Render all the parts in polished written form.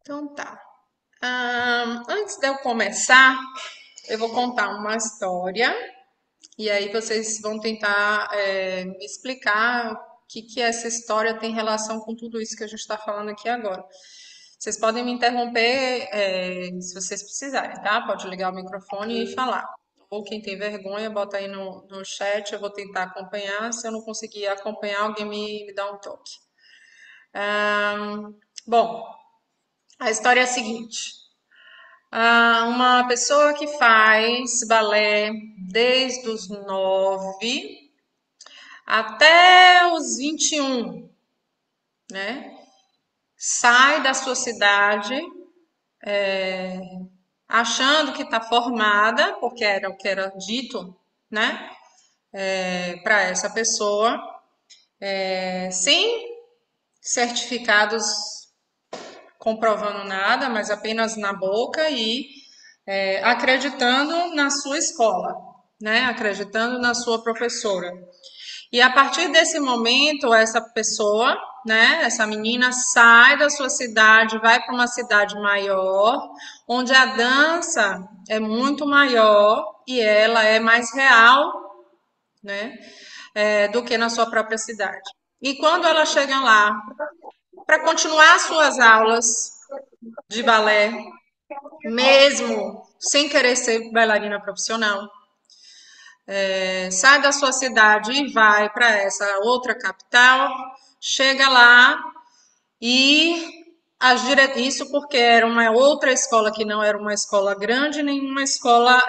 Então tá. Antes de eu começar, eu vou contar uma história e aí vocês vão tentar me explicar o que essa história tem relação com tudo isso que a gente está falando aqui agora. Vocês podem me interromper se vocês precisarem, tá? Pode ligar o microfone e falar. Ou quem tem vergonha, bota aí no chat, eu vou tentar acompanhar. Se eu não conseguir acompanhar, alguém me dá um toque. Bom, a história é a seguinte. Uma pessoa que faz balé desde os 9 até os 21, né? Sai da sua cidade achando que está formada, porque era o que era dito, né? Para essa pessoa, sem certificados comprovando nada, mas apenas na boca e acreditando na sua escola, né? Acreditando na sua professora. E a partir desse momento, essa pessoa, né, essa menina sai da sua cidade, vai para uma cidade maior, onde a dança é muito maior e ela é mais real, né, do que na sua própria cidade. E quando ela chega lá para continuar suas aulas de balé, mesmo sem querer ser bailarina profissional, sai da sua cidade e vai para essa outra capital, chega lá e isso porque era uma outra escola que não era uma escola grande, nem uma escola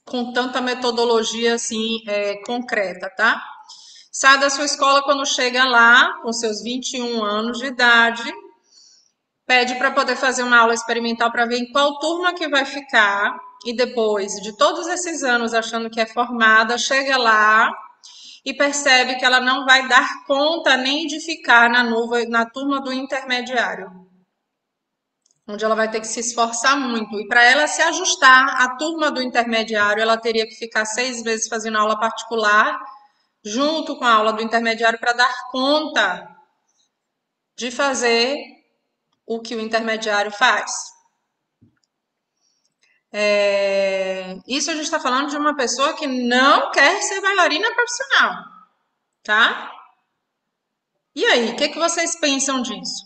com tanta metodologia assim concreta, tá? Sai da sua escola quando chega lá, com seus 21 anos de idade, pede para poder fazer uma aula experimental para ver em qual turma que vai ficar. E depois de todos esses anos achando que é formada, chega lá e percebe que ela não vai dar conta nem de ficar na turma do intermediário, onde ela vai ter que se esforçar muito. E para ela se ajustar à turma do intermediário, ela teria que ficar 6 meses fazendo aula particular, junto com a aula do intermediário, para dar conta de fazer o que o intermediário faz. Isso a gente está falando de uma pessoa que não quer ser bailarina profissional, tá? E aí, o que vocês pensam disso?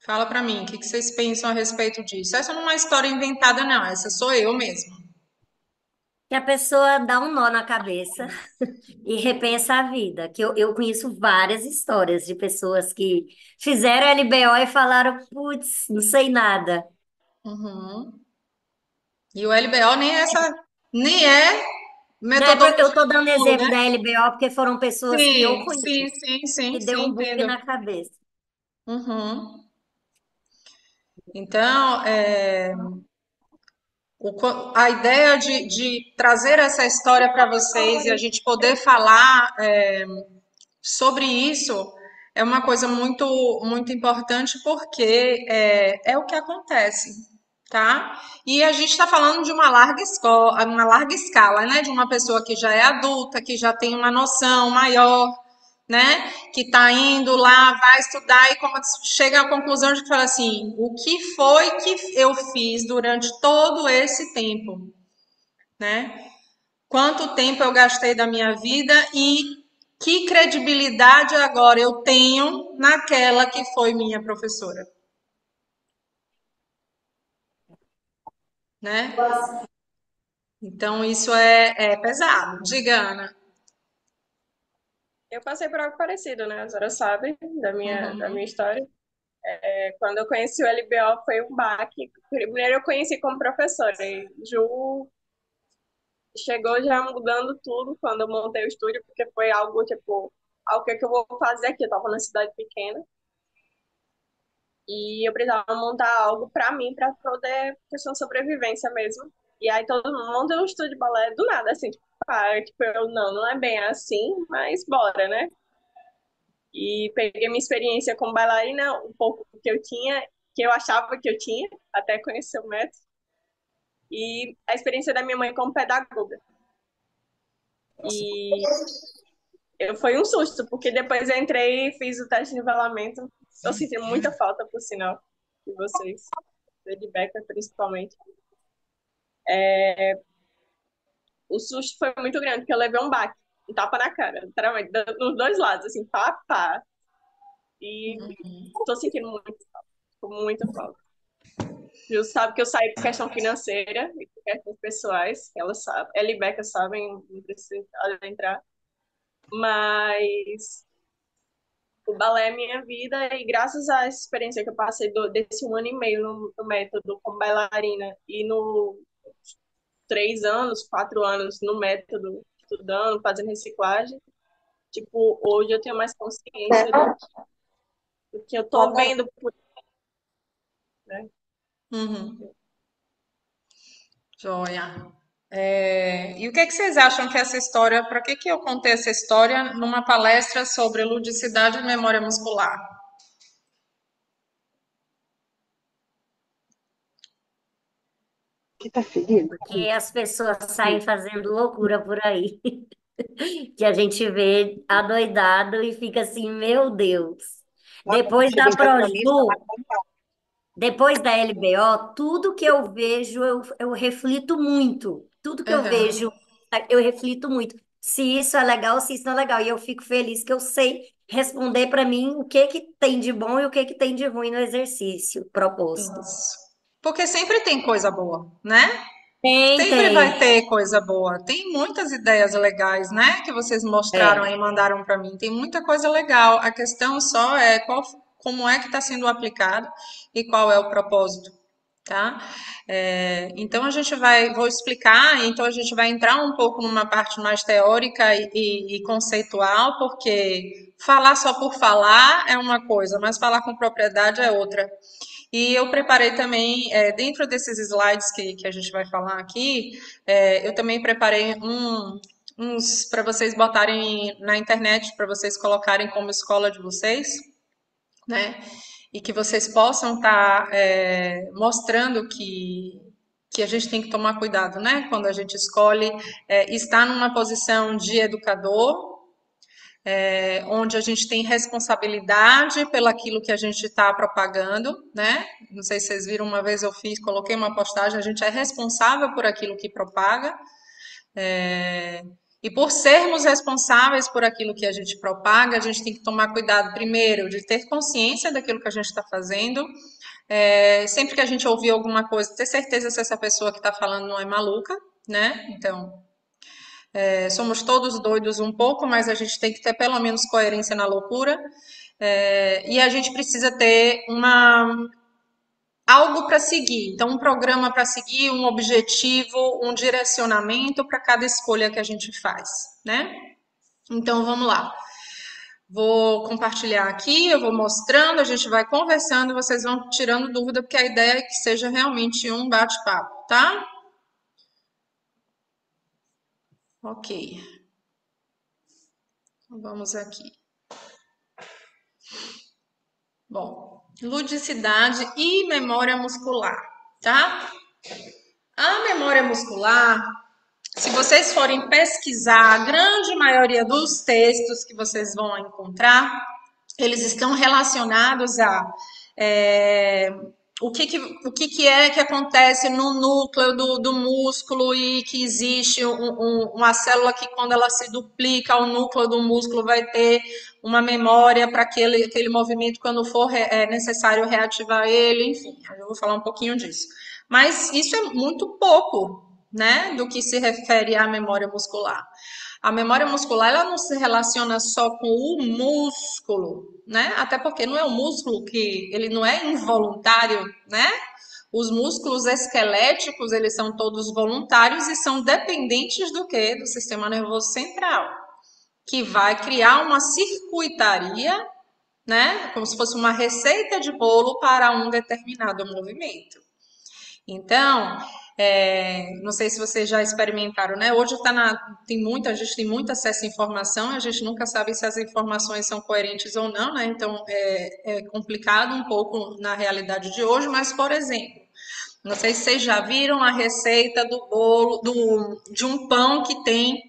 Fala pra mim, o que vocês pensam a respeito disso? Essa não é uma história inventada, não. Essa sou eu mesma. Que a pessoa dá um nó na cabeça e repensa a vida. Que eu conheço várias histórias de pessoas que fizeram LBO e falaram, putz, não sei nada. Uhum. E o LBO nem é Não, eu tô metodologia dando comum, exemplo né? da LBO porque foram pessoas que eu Sim, conheço, sim, sim, sim, que deu sim, um bug entendo. na cabeça. Uhum. Então, a ideia de trazer essa história para vocês e a gente poder falar sobre isso é uma coisa muito, muito importante porque é o que acontece, tá? E a gente está falando de uma larga escala, né? De uma pessoa que já é adulta, que já tem uma noção maior, né? Que está indo lá, vai estudar e chega à conclusão de que fala assim: o que foi que eu fiz durante todo esse tempo, né? Quanto tempo eu gastei da minha vida e que credibilidade agora eu tenho naquela que foi minha professora, né? Então isso é pesado. Diga, Ana. Eu passei por algo parecido, né? A senhora sabe da minha Uhum. história. Quando eu conheci o LBO foi um baque. Primeiro eu conheci como professora e Ju chegou já mudando tudo quando eu montei o estúdio, porque foi algo tipo, o que é que eu vou fazer aqui? Eu tava numa cidade pequena e eu precisava montar algo para mim, para poder, questão de sobrevivência mesmo. E aí todo mundo montou um estúdio de balé do nada, assim, tipo, eu não é bem assim, mas bora, né? E peguei minha experiência como bailarina, um pouco que eu tinha, que eu achava que eu tinha, até conhecer o método, e a experiência da minha mãe como pedagoga. E Foi um susto, porque depois eu entrei e fiz o teste de nivelamento. Eu senti muita falta, por sinal, de vocês, de Becker principalmente. O susto foi muito grande, porque eu levei um baque, um tapa na cara, literalmente, nos dois lados, assim, pá, pá. E tô sentindo muita falta. Eu sabe que eu saí por questão financeira e por questões pessoais, ela sabe, ela e Beca sabem, não precisa entrar. Mas o balé é minha vida e graças a essa experiência que eu passei desse 1 ano e meio no método como bailarina e no 3 anos, 4 anos no método, estudando, fazendo reciclagem, tipo, hoje eu tenho mais consciência do que eu tô vendo por aí, né? Uhum. Joia. E o que é que vocês acham que essa história, para que eu contei essa história numa palestra sobre ludicidade e memória muscular? Que tá ferido? Porque as pessoas saem fazendo loucura por aí, que a gente vê adoidado e fica assim, meu Deus. Nossa, Depois chega da em casa pra mim, fala, Proju, depois da LBO, tudo que eu vejo, eu reflito muito. Tudo que eu Aham. vejo, eu reflito muito. Se isso é legal, se isso não é legal. E eu fico feliz que eu sei responder para mim o que que tem de bom e o que que tem de ruim no exercício proposto. Isso. Porque sempre tem coisa boa, né? Tem, Sempre vai tem. ter coisa boa. Tem muitas ideias legais, né? Que vocês mostraram É. aí, mandaram para mim. Tem muita coisa legal. A questão só é como é que está sendo aplicado e qual é o propósito, tá? Então vou explicar. Então a gente vai entrar um pouco numa parte mais teórica e conceitual, porque falar só por falar é uma coisa, mas falar com propriedade é outra. E eu preparei também, dentro desses slides que a gente vai falar aqui, eu também preparei uns para vocês botarem na internet, para vocês colocarem como escola de vocês, né? E que vocês possam estar mostrando que a gente tem que tomar cuidado, né? Quando a gente escolhe estar numa posição de educador, onde a gente tem responsabilidade pelaquilo que a gente está propagando, né? Não sei se vocês viram, uma vez coloquei uma postagem, a gente é responsável por aquilo que propaga, e por sermos responsáveis por aquilo que a gente propaga, a gente tem que tomar cuidado, primeiro, de ter consciência daquilo que a gente está fazendo. Sempre que a gente ouvir alguma coisa, ter certeza se essa pessoa que está falando não é maluca, né? Então, somos todos doidos um pouco, mas a gente tem que ter pelo menos coerência na loucura. E a gente precisa ter algo para seguir. Então, um programa para seguir, um objetivo, um direcionamento para cada escolha que a gente faz, né? Então, vamos lá. Vou compartilhar aqui, eu vou mostrando, a gente vai conversando, vocês vão tirando dúvida, porque a ideia é que seja realmente um bate-papo, tá? Ok. Vamos aqui. Bom, ludicidade e memória muscular, tá? A memória muscular, se vocês forem pesquisar, a grande maioria dos textos que vocês vão encontrar, eles estão relacionados a o que é que acontece no núcleo do músculo e que existe uma célula que, quando ela se duplica, o núcleo do músculo vai ter uma memória para aquele movimento quando for necessário reativar ele, enfim, eu vou falar um pouquinho disso. Mas isso é muito pouco, né, do que se refere à memória muscular. A memória muscular, ela não se relaciona só com o músculo, né? Até porque não é um músculo que ele não é involuntário, né? Os músculos esqueléticos, eles são todos voluntários e são dependentes do quê? Do sistema nervoso central, que vai criar uma circuitaria, né? Como se fosse uma receita de bolo para um determinado movimento. Então, não sei se vocês já experimentaram, né? Hoje a gente tem muito acesso à informação, a gente nunca sabe se as informações são coerentes ou não, né? Então é complicado um pouco na realidade de hoje, mas, por exemplo, não sei se vocês já viram a receita do bolo, de um pão que tem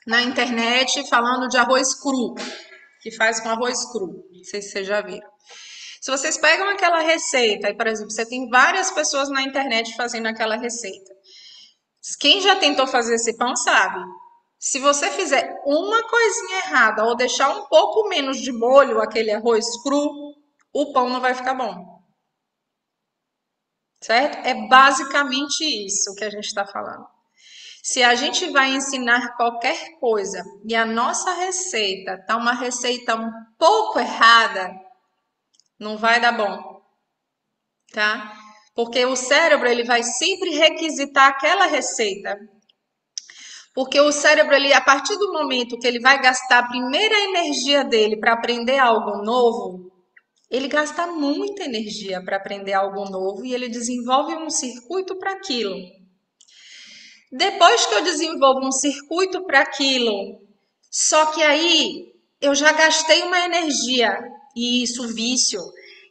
na internet falando de arroz cru, que faz com arroz cru. Não sei se vocês já viram. Se vocês pegam aquela receita, e, por exemplo, você tem várias pessoas na internet fazendo aquela receita. Quem já tentou fazer esse pão sabe. Se você fizer uma coisinha errada ou deixar um pouco menos de molho aquele arroz cru, o pão não vai ficar bom. Certo? É basicamente isso que a gente está falando. Se a gente vai ensinar qualquer coisa e a nossa receita tá uma receita um pouco errada, não vai dar bom, tá? Porque o cérebro ele vai sempre requisitar aquela receita. Porque o cérebro, ele, a partir do momento que ele vai gastar a primeira energia dele para aprender algo novo, ele gasta muita energia para aprender algo novo e ele desenvolve um circuito para aquilo. Depois que eu desenvolvo um circuito para aquilo, só que aí eu já gastei uma energia, e isso vício,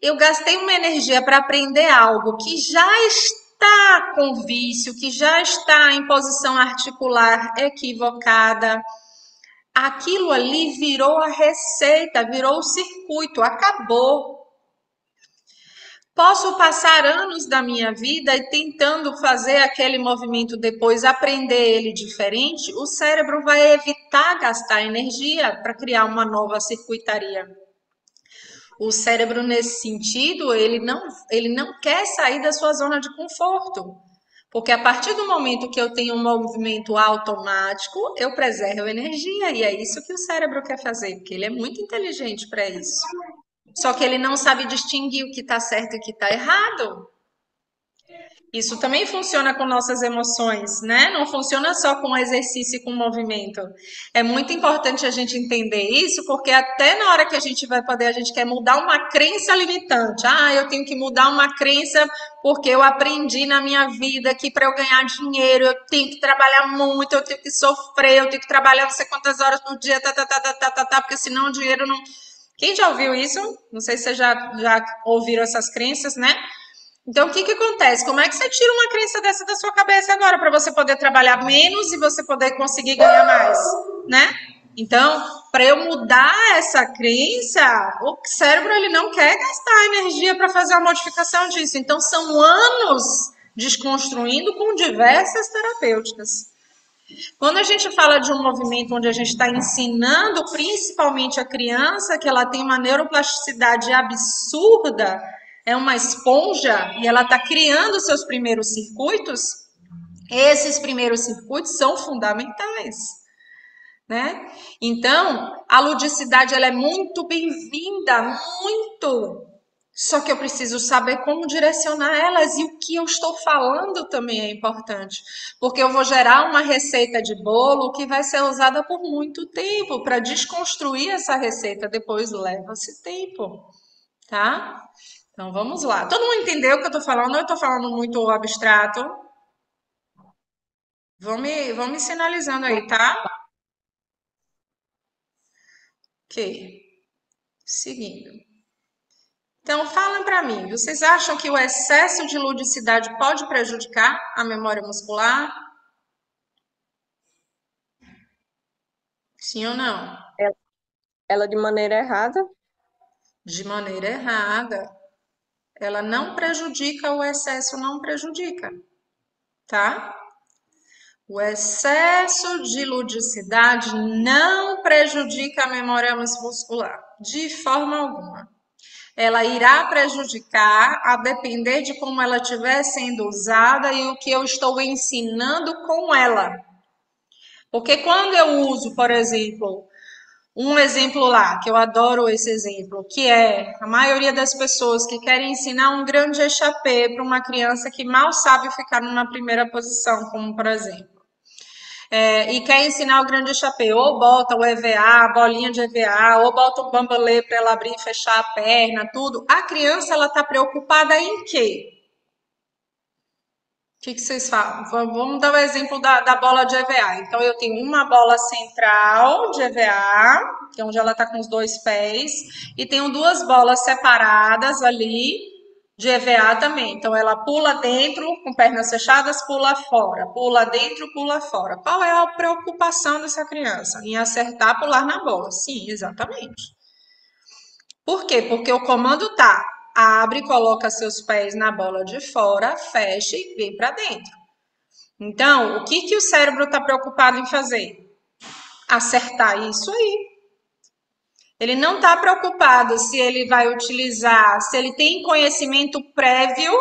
eu gastei uma energia para aprender algo que já está com vício, que já está em posição articular equivocada. Aquilo ali virou a receita, virou o circuito, acabou. Posso passar anos da minha vida e tentando fazer aquele movimento depois, aprender ele diferente, o cérebro vai evitar gastar energia para criar uma nova circuitaria. O cérebro, nesse sentido, ele não quer sair da sua zona de conforto. Porque a partir do momento que eu tenho um movimento automático, eu preservo energia. E é isso que o cérebro quer fazer, porque ele é muito inteligente para isso. Só que ele não sabe distinguir o que está certo e o que está errado. Isso também funciona com nossas emoções, né? Não funciona só com exercício e com movimento. É muito importante a gente entender isso, porque até na hora que a gente vai poder, a gente quer mudar uma crença limitante. Ah, eu tenho que mudar uma crença porque eu aprendi na minha vida que para eu ganhar dinheiro eu tenho que trabalhar muito, eu tenho que sofrer, eu tenho que trabalhar não sei quantas horas por dia, porque senão o dinheiro não. Quem já ouviu isso? Não sei se vocês já ouviram essas crenças, né? Então, o que que acontece? Como é que você tira uma crença dessa da sua cabeça agora para você poder trabalhar menos e você poder conseguir ganhar mais, né? Então, para eu mudar essa crença, o cérebro ele não quer gastar energia para fazer a modificação disso. Então, são anos desconstruindo com diversas terapêuticas. Quando a gente fala de um movimento onde a gente está ensinando principalmente a criança que ela tem uma neuroplasticidade absurda, é uma esponja e ela está criando seus primeiros circuitos, esses primeiros circuitos são fundamentais, né? Então, a ludicidade ela é muito bem-vinda, muito. Só que eu preciso saber como direcionar elas e o que eu estou falando também é importante, porque eu vou gerar uma receita de bolo que vai ser usada por muito tempo. Para desconstruir essa receita depois leva-se tempo, tá? Então vamos lá. Todo mundo entendeu o que eu estou falando? Eu estou falando muito abstrato. Vão me sinalizando aí, tá? Ok. Seguindo. Então, falem para mim, vocês acham que o excesso de ludicidade pode prejudicar a memória muscular? Sim ou não? Ela de maneira errada? De maneira errada. Ela não prejudica, o excesso não prejudica, tá? O excesso de ludicidade não prejudica a memória muscular, de forma alguma. Ela irá prejudicar a depender de como ela estiver sendo usada e o que eu estou ensinando com ela. Porque quando eu uso, por exemplo, um exemplo lá, que eu adoro esse exemplo, que é a maioria das pessoas que querem ensinar um grande échappé para uma criança que mal sabe ficar numa primeira posição, como por exemplo. E quer ensinar o grande échappé, ou bota o EVA, a bolinha de EVA, ou bota o bambolê para ela abrir e fechar a perna, tudo. A criança, ela está preocupada em quê? O que vocês falam? Vamos dar o exemplo da bola de EVA. Então, eu tenho uma bola central de EVA, que é onde ela está com os dois pés, e tenho duas bolas separadas ali, De EVA também. Então, ela pula dentro, com pernas fechadas, pula fora. Pula dentro, pula fora. Qual é a preocupação dessa criança? Em acertar, pular na bola. Sim, exatamente. Por quê? Porque o comando tá: abre, coloca seus pés na bola de fora, fecha e vem para dentro. Então, o que o cérebro está preocupado em fazer? Acertar isso aí. Ele não está preocupado se ele vai utilizar, se ele tem conhecimento prévio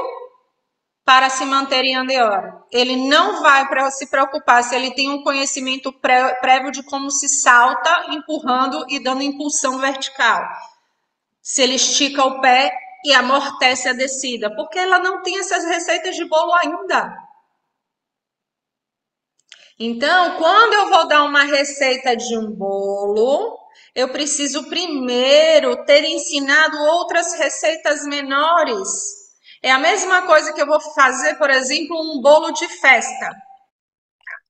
para se manter em andeora. Ele não vai se preocupar se ele tem um conhecimento prévio de como se salta, empurrando e dando impulsão vertical. Se ele estica o pé e amortece a descida, porque ela não tem essas receitas de bolo ainda. Então, quando eu vou dar uma receita de um bolo, eu preciso primeiro ter ensinado outras receitas menores. É a mesma coisa que eu vou fazer, por exemplo, um bolo de festa.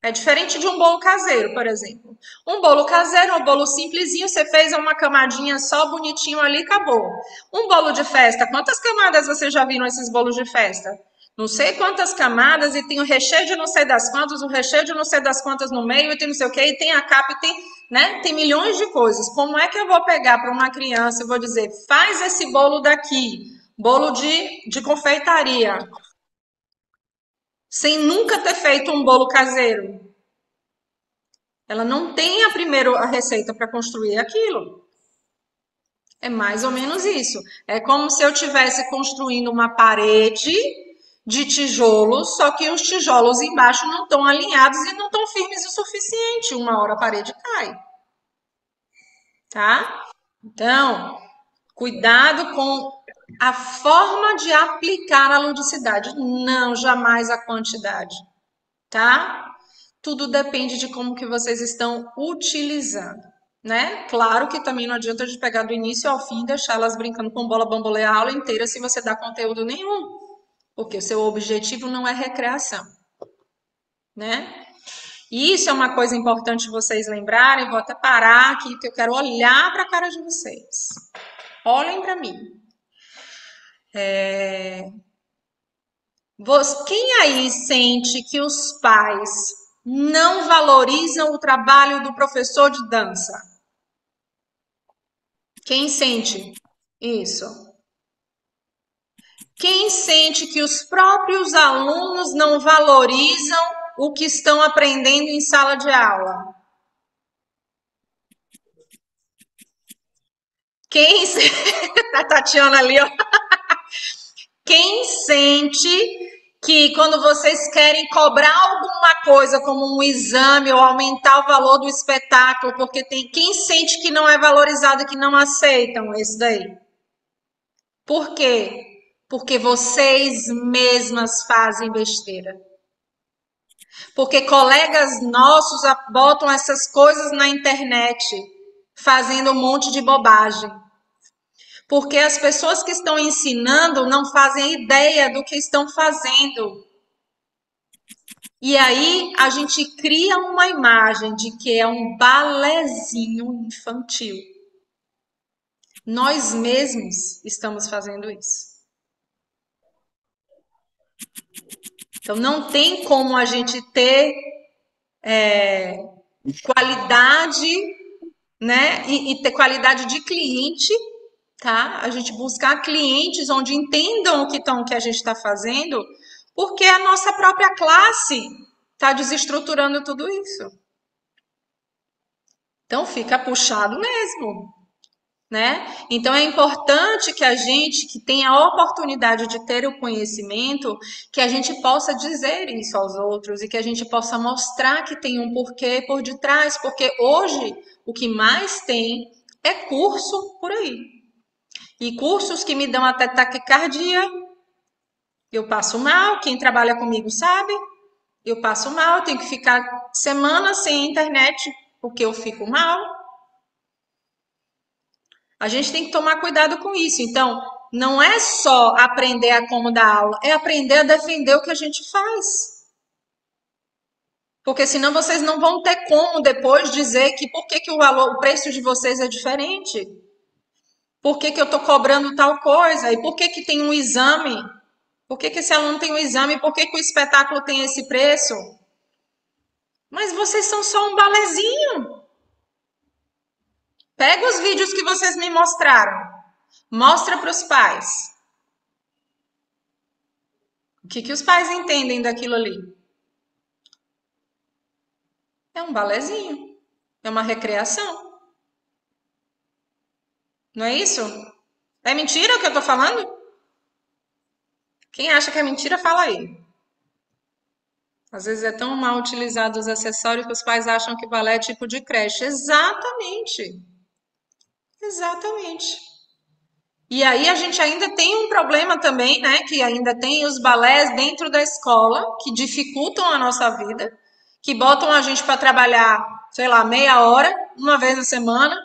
É diferente de um bolo caseiro, por exemplo. Um bolo caseiro, um bolo simplesinho, você fez uma camadinha só bonitinho ali, acabou. Um bolo de festa, quantas camadas vocês já viram esses bolos de festa? Não sei quantas camadas, e tem o recheio de não sei das quantas, o recheio de não sei das quantas no meio, e tem não sei o que, e tem a capa, e tem, né? Tem milhões de coisas. Como é que eu vou pegar para uma criança e vou dizer, faz esse bolo daqui, bolo de confeitaria, sem nunca ter feito um bolo caseiro? Ela não tem a receita para construir aquilo. É mais ou menos isso. É como se eu estivesse construindo uma parede de tijolos, só que os tijolos embaixo não estão alinhados e não estão firmes o suficiente. Uma hora a parede cai. Tá? Então, cuidado com a forma de aplicar a ludicidade, não jamais a quantidade. Tá? Tudo depende de como que vocês estão utilizando, né? Claro que também não adianta de pegar do início ao fim e deixar elas brincando com bola bambolê a aula inteira se você dá conteúdo nenhum, porque o seu objetivo não é recreação, né? E isso é uma coisa importante vocês lembrarem. Vou até parar aqui, que eu quero olhar para a cara de vocês. Olhem para mim. Quem aí sente que os pais não valorizam o trabalho do professor de dança? Quem sente isso? Quem sente que os próprios alunos não valorizam o que estão aprendendo em sala de aula? Quem a Tatiana ali, ó. Quem sente que quando vocês querem cobrar alguma coisa, como um exame ou aumentar o valor do espetáculo, porque tem quem sente que não é valorizado e que não aceitam isso daí? Por quê? Porque vocês mesmas fazem besteira. Porque colegas nossos botam essas coisas na internet, fazendo um monte de bobagem. Porque as pessoas que estão ensinando não fazem ideia do que estão fazendo. E aí a gente cria uma imagem de que é um balezinho infantil. Nós mesmos estamos fazendo isso. Então não tem como a gente ter qualidade, né? E ter qualidade de cliente, tá? A gente buscar clientes onde entendam o que a gente está fazendo, porque a nossa própria classe está desestruturando tudo isso. Então fica puxado mesmo, né? Então é importante que a gente que tenha a oportunidade de ter o conhecimento, que a gente possa dizer isso aos outros e que a gente possa mostrar que tem um porquê por detrás, porque hoje o que mais tem é curso por aí. E cursos que me dão até taquicardia. Eu passo mal, quem trabalha comigo sabe. Eu passo mal, eu tenho que ficar semanas sem internet porque eu fico mal. A gente tem que tomar cuidado com isso. Então, não é só aprender a como dar aula, é aprender a defender o que a gente faz. Porque senão vocês não vão ter como depois dizer que por que o preço de vocês é diferente. Por que que eu estou cobrando tal coisa? E por que que tem um exame? Por que que esse aluno tem um exame? Por que que o espetáculo tem esse preço? Mas vocês são só um balezinho. Pega os vídeos que vocês me mostraram. Mostra para os pais. O que que os pais entendem daquilo ali? É um balezinho. É uma recreação. Não é isso? É mentira o que eu tô falando? Quem acha que é mentira, fala aí. Às vezes é tão mal utilizado os acessórios que os pais acham que balé é tipo de creche. Exatamente. Exatamente. E aí a gente ainda tem um problema também, né? Que ainda tem os balés dentro da escola que dificultam a nossa vida, que botam a gente para trabalhar, sei lá, meia hora, uma vez na semana,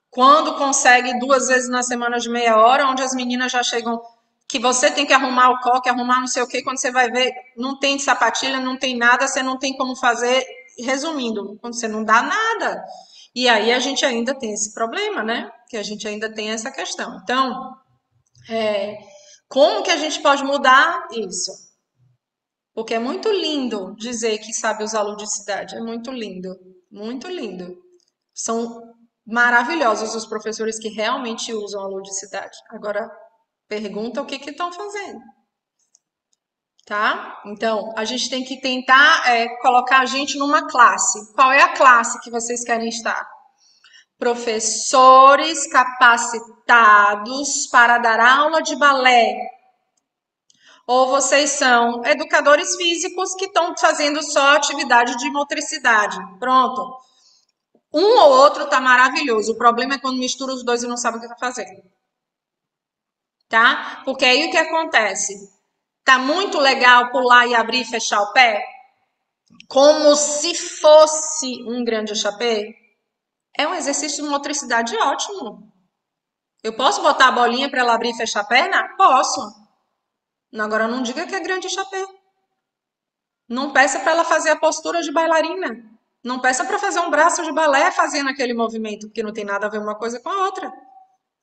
quando consegue 2 vezes na semana de meia hora, onde as meninas já chegam que você tem que arrumar o coque, arrumar não sei o quê, quando você vai ver, não tem sapatilha, não tem nada, você não tem como fazer. Resumindo, quando você não dá nada. E aí a gente ainda tem esse problema, né? Que a gente ainda tem essa questão. Então, como que a gente pode mudar isso? Porque é muito lindo dizer que sabe usar ludicidade. É muito lindo. Muito lindo. São maravilhosos os professores que realmente usam a ludicidade. Agora, pergunta o que estão fazendo. Tá? Então, a gente tem que tentar colocar a gente numa classe. Qual é a classe que vocês querem estar? Professores capacitados para dar aula de balé. Ou vocês são educadores físicos que estão fazendo só atividade de motricidade. Pronto. Um ou outro tá maravilhoso. O problema é quando mistura os dois e não sabe o que tá fazendo. Tá? Porque aí o que acontece? Tá muito legal pular e abrir e fechar o pé? Como se fosse um grande chapé? É um exercício de motricidade ótimo. Eu posso botar a bolinha para ela abrir e fechar a perna? Posso. Agora não diga que é grande chapé. Não peça para ela fazer a postura de bailarina. Não peça para fazer um braço de balé fazendo aquele movimento, porque não tem nada a ver uma coisa com a outra.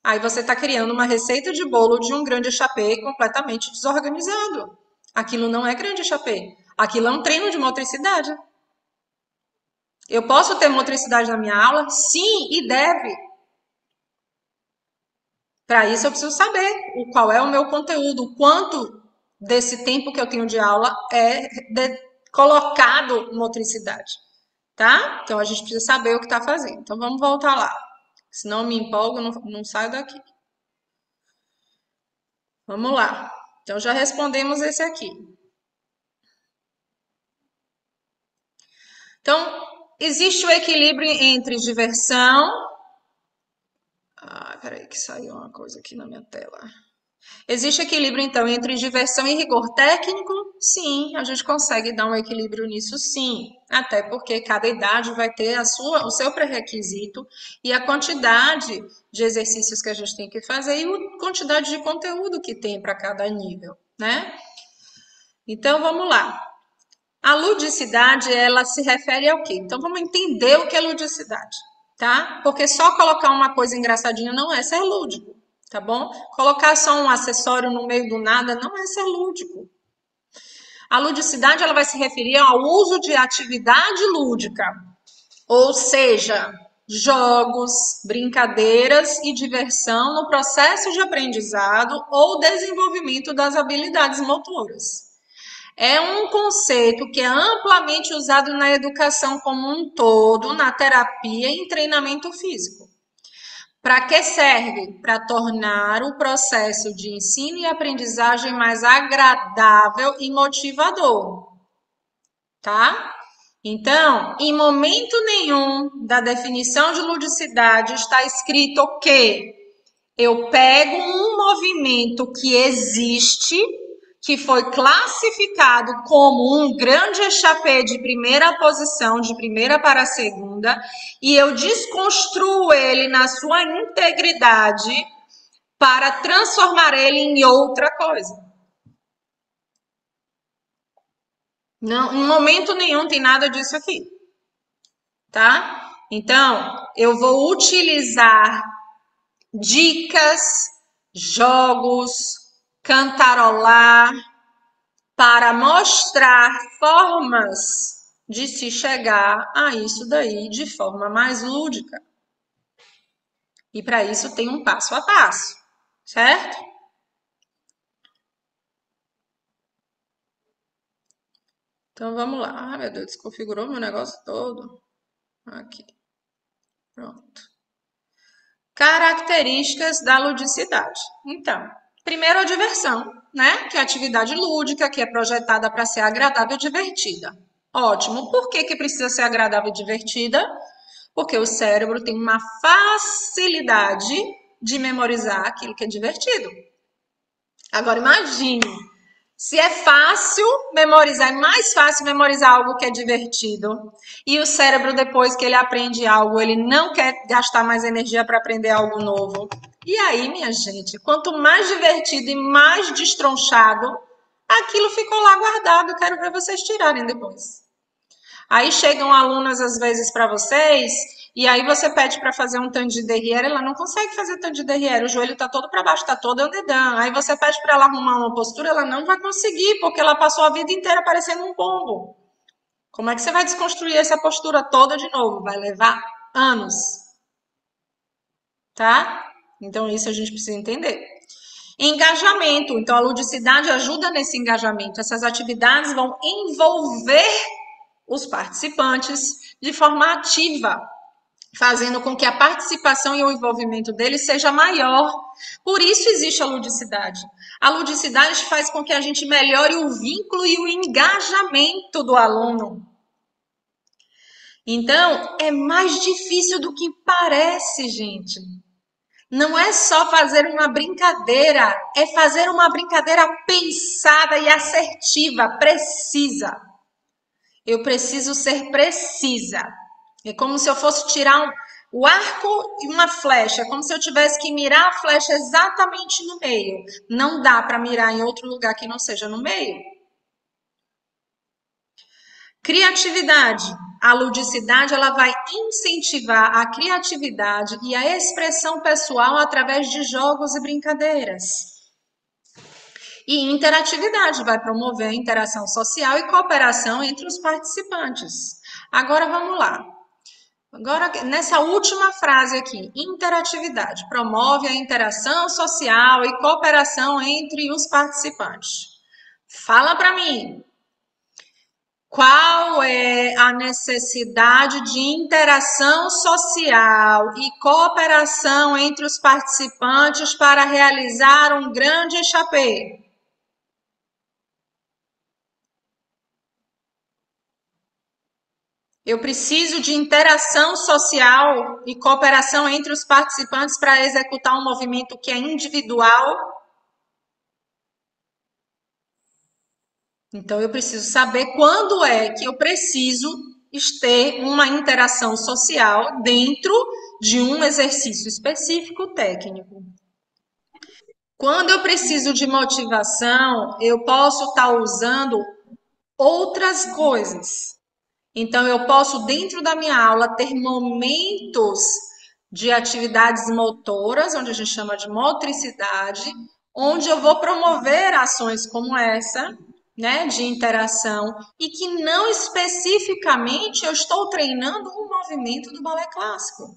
Aí você está criando uma receita de bolo de um grande chapé completamente desorganizado. Aquilo não é grande chapé. Aquilo é um treino de motricidade. Eu posso ter motricidade na minha aula? Sim, e deve. Para isso eu preciso saber qual é o meu conteúdo, o quanto desse tempo que eu tenho de aula é colocado motricidade, tá? Então a gente precisa saber o que está fazendo. Então vamos voltar lá. Senão eu me empolgo, não saio daqui. Vamos lá. Então já respondemos esse aqui. Então, existe o equilíbrio entre diversão. Peraí, que saiu uma coisa aqui na minha tela. Existe equilíbrio, então, entre diversão e rigor técnico? Sim, a gente consegue dar um equilíbrio nisso, sim. Até porque cada idade vai ter o seu pré-requisito e a quantidade de exercícios que a gente tem que fazer e a quantidade de conteúdo que tem para cada nível, né? Então, vamos lá. A ludicidade, ela se refere ao quê? Então, vamos entender o que é ludicidade, tá? Porque só colocar uma coisa engraçadinha não é ser lúdico, tá bom? Colocar só um acessório no meio do nada não é ser lúdico. A ludicidade, ela vai se referir ao uso de atividade lúdica, ou seja, jogos, brincadeiras e diversão no processo de aprendizado ou desenvolvimento das habilidades motoras. É um conceito que é amplamente usado na educação como um todo, na terapia e em treinamento físico. Para que serve? Para tornar o processo de ensino e aprendizagem mais agradável e motivador, tá? Então, em momento nenhum da definição de ludicidade está escrito que eu pego um movimento que existe, que foi classificado como um grande échappé de primeira posição, de primeira para a segunda, e eu desconstruo ele na sua integridade para transformar ele em outra coisa. Não, em momento nenhum tem nada disso aqui, tá? Então, eu vou utilizar dicas, jogos, cantarolar, para mostrar formas de se chegar a isso daí de forma mais lúdica. E para isso tem um passo a passo, certo? Então vamos lá. Ah, meu Deus, desconfigurou meu negócio todo. Aqui. Pronto. Características da ludicidade. Então, primeiro a diversão, né? Que é a atividade lúdica, que é projetada para ser agradável e divertida. Ótimo. Por que que precisa ser agradável e divertida? Porque o cérebro tem uma facilidade de memorizar aquilo que é divertido. Agora imagine, se é fácil memorizar, é mais fácil memorizar algo que é divertido. E o cérebro, depois que ele aprende algo, ele não quer gastar mais energia para aprender algo novo. E aí, minha gente, quanto mais divertido e mais destronchado, aquilo ficou lá guardado. Quero ver vocês tirarem depois. Aí chegam alunas às vezes para vocês e aí você pede para fazer um tanto de derrière, ela não consegue fazer tanto de derrière, o joelho está todo para baixo, está todo andedã. Aí você pede para ela arrumar uma postura, ela não vai conseguir, porque ela passou a vida inteira parecendo um pombo. Como é que você vai desconstruir essa postura toda de novo? Vai levar anos, tá? Então isso a gente precisa entender. Engajamento. Então a ludicidade ajuda nesse engajamento. Essas atividades vão envolver os participantes de forma ativa, fazendo com que a participação e o envolvimento deles seja maior. Por isso existe a ludicidade. A ludicidade faz com que a gente melhore o vínculo e o engajamento do aluno. Então, é mais difícil do que parece, gente. Não é só fazer uma brincadeira, é fazer uma brincadeira pensada e assertiva, precisa. Eu preciso ser precisa. É como se eu fosse tirar o arco e uma flecha. É como se eu tivesse que mirar a flecha exatamente no meio. Não dá para mirar em outro lugar que não seja no meio. Criatividade. A ludicidade ela vai incentivar a criatividade e a expressão pessoal através de jogos e brincadeiras. E interatividade vai promover a interação social e cooperação entre os participantes. Agora vamos lá. Agora, nessa última frase aqui, interatividade promove a interação social e cooperação entre os participantes. Fala para mim, qual é a necessidade de interação social e cooperação entre os participantes para realizar um grande chapéu? Eu preciso de interação social e cooperação entre os participantes para executar um movimento que é individual. Então, eu preciso saber quando é que eu preciso ter uma interação social dentro de um exercício específico técnico. Quando eu preciso de motivação, eu posso estar usando outras coisas. Então, eu posso, dentro da minha aula, ter momentos de atividades motoras, onde a gente chama de motricidade, onde eu vou promover ações como essa, né, de interação, e que não especificamente eu estou treinando um movimento do balé clássico.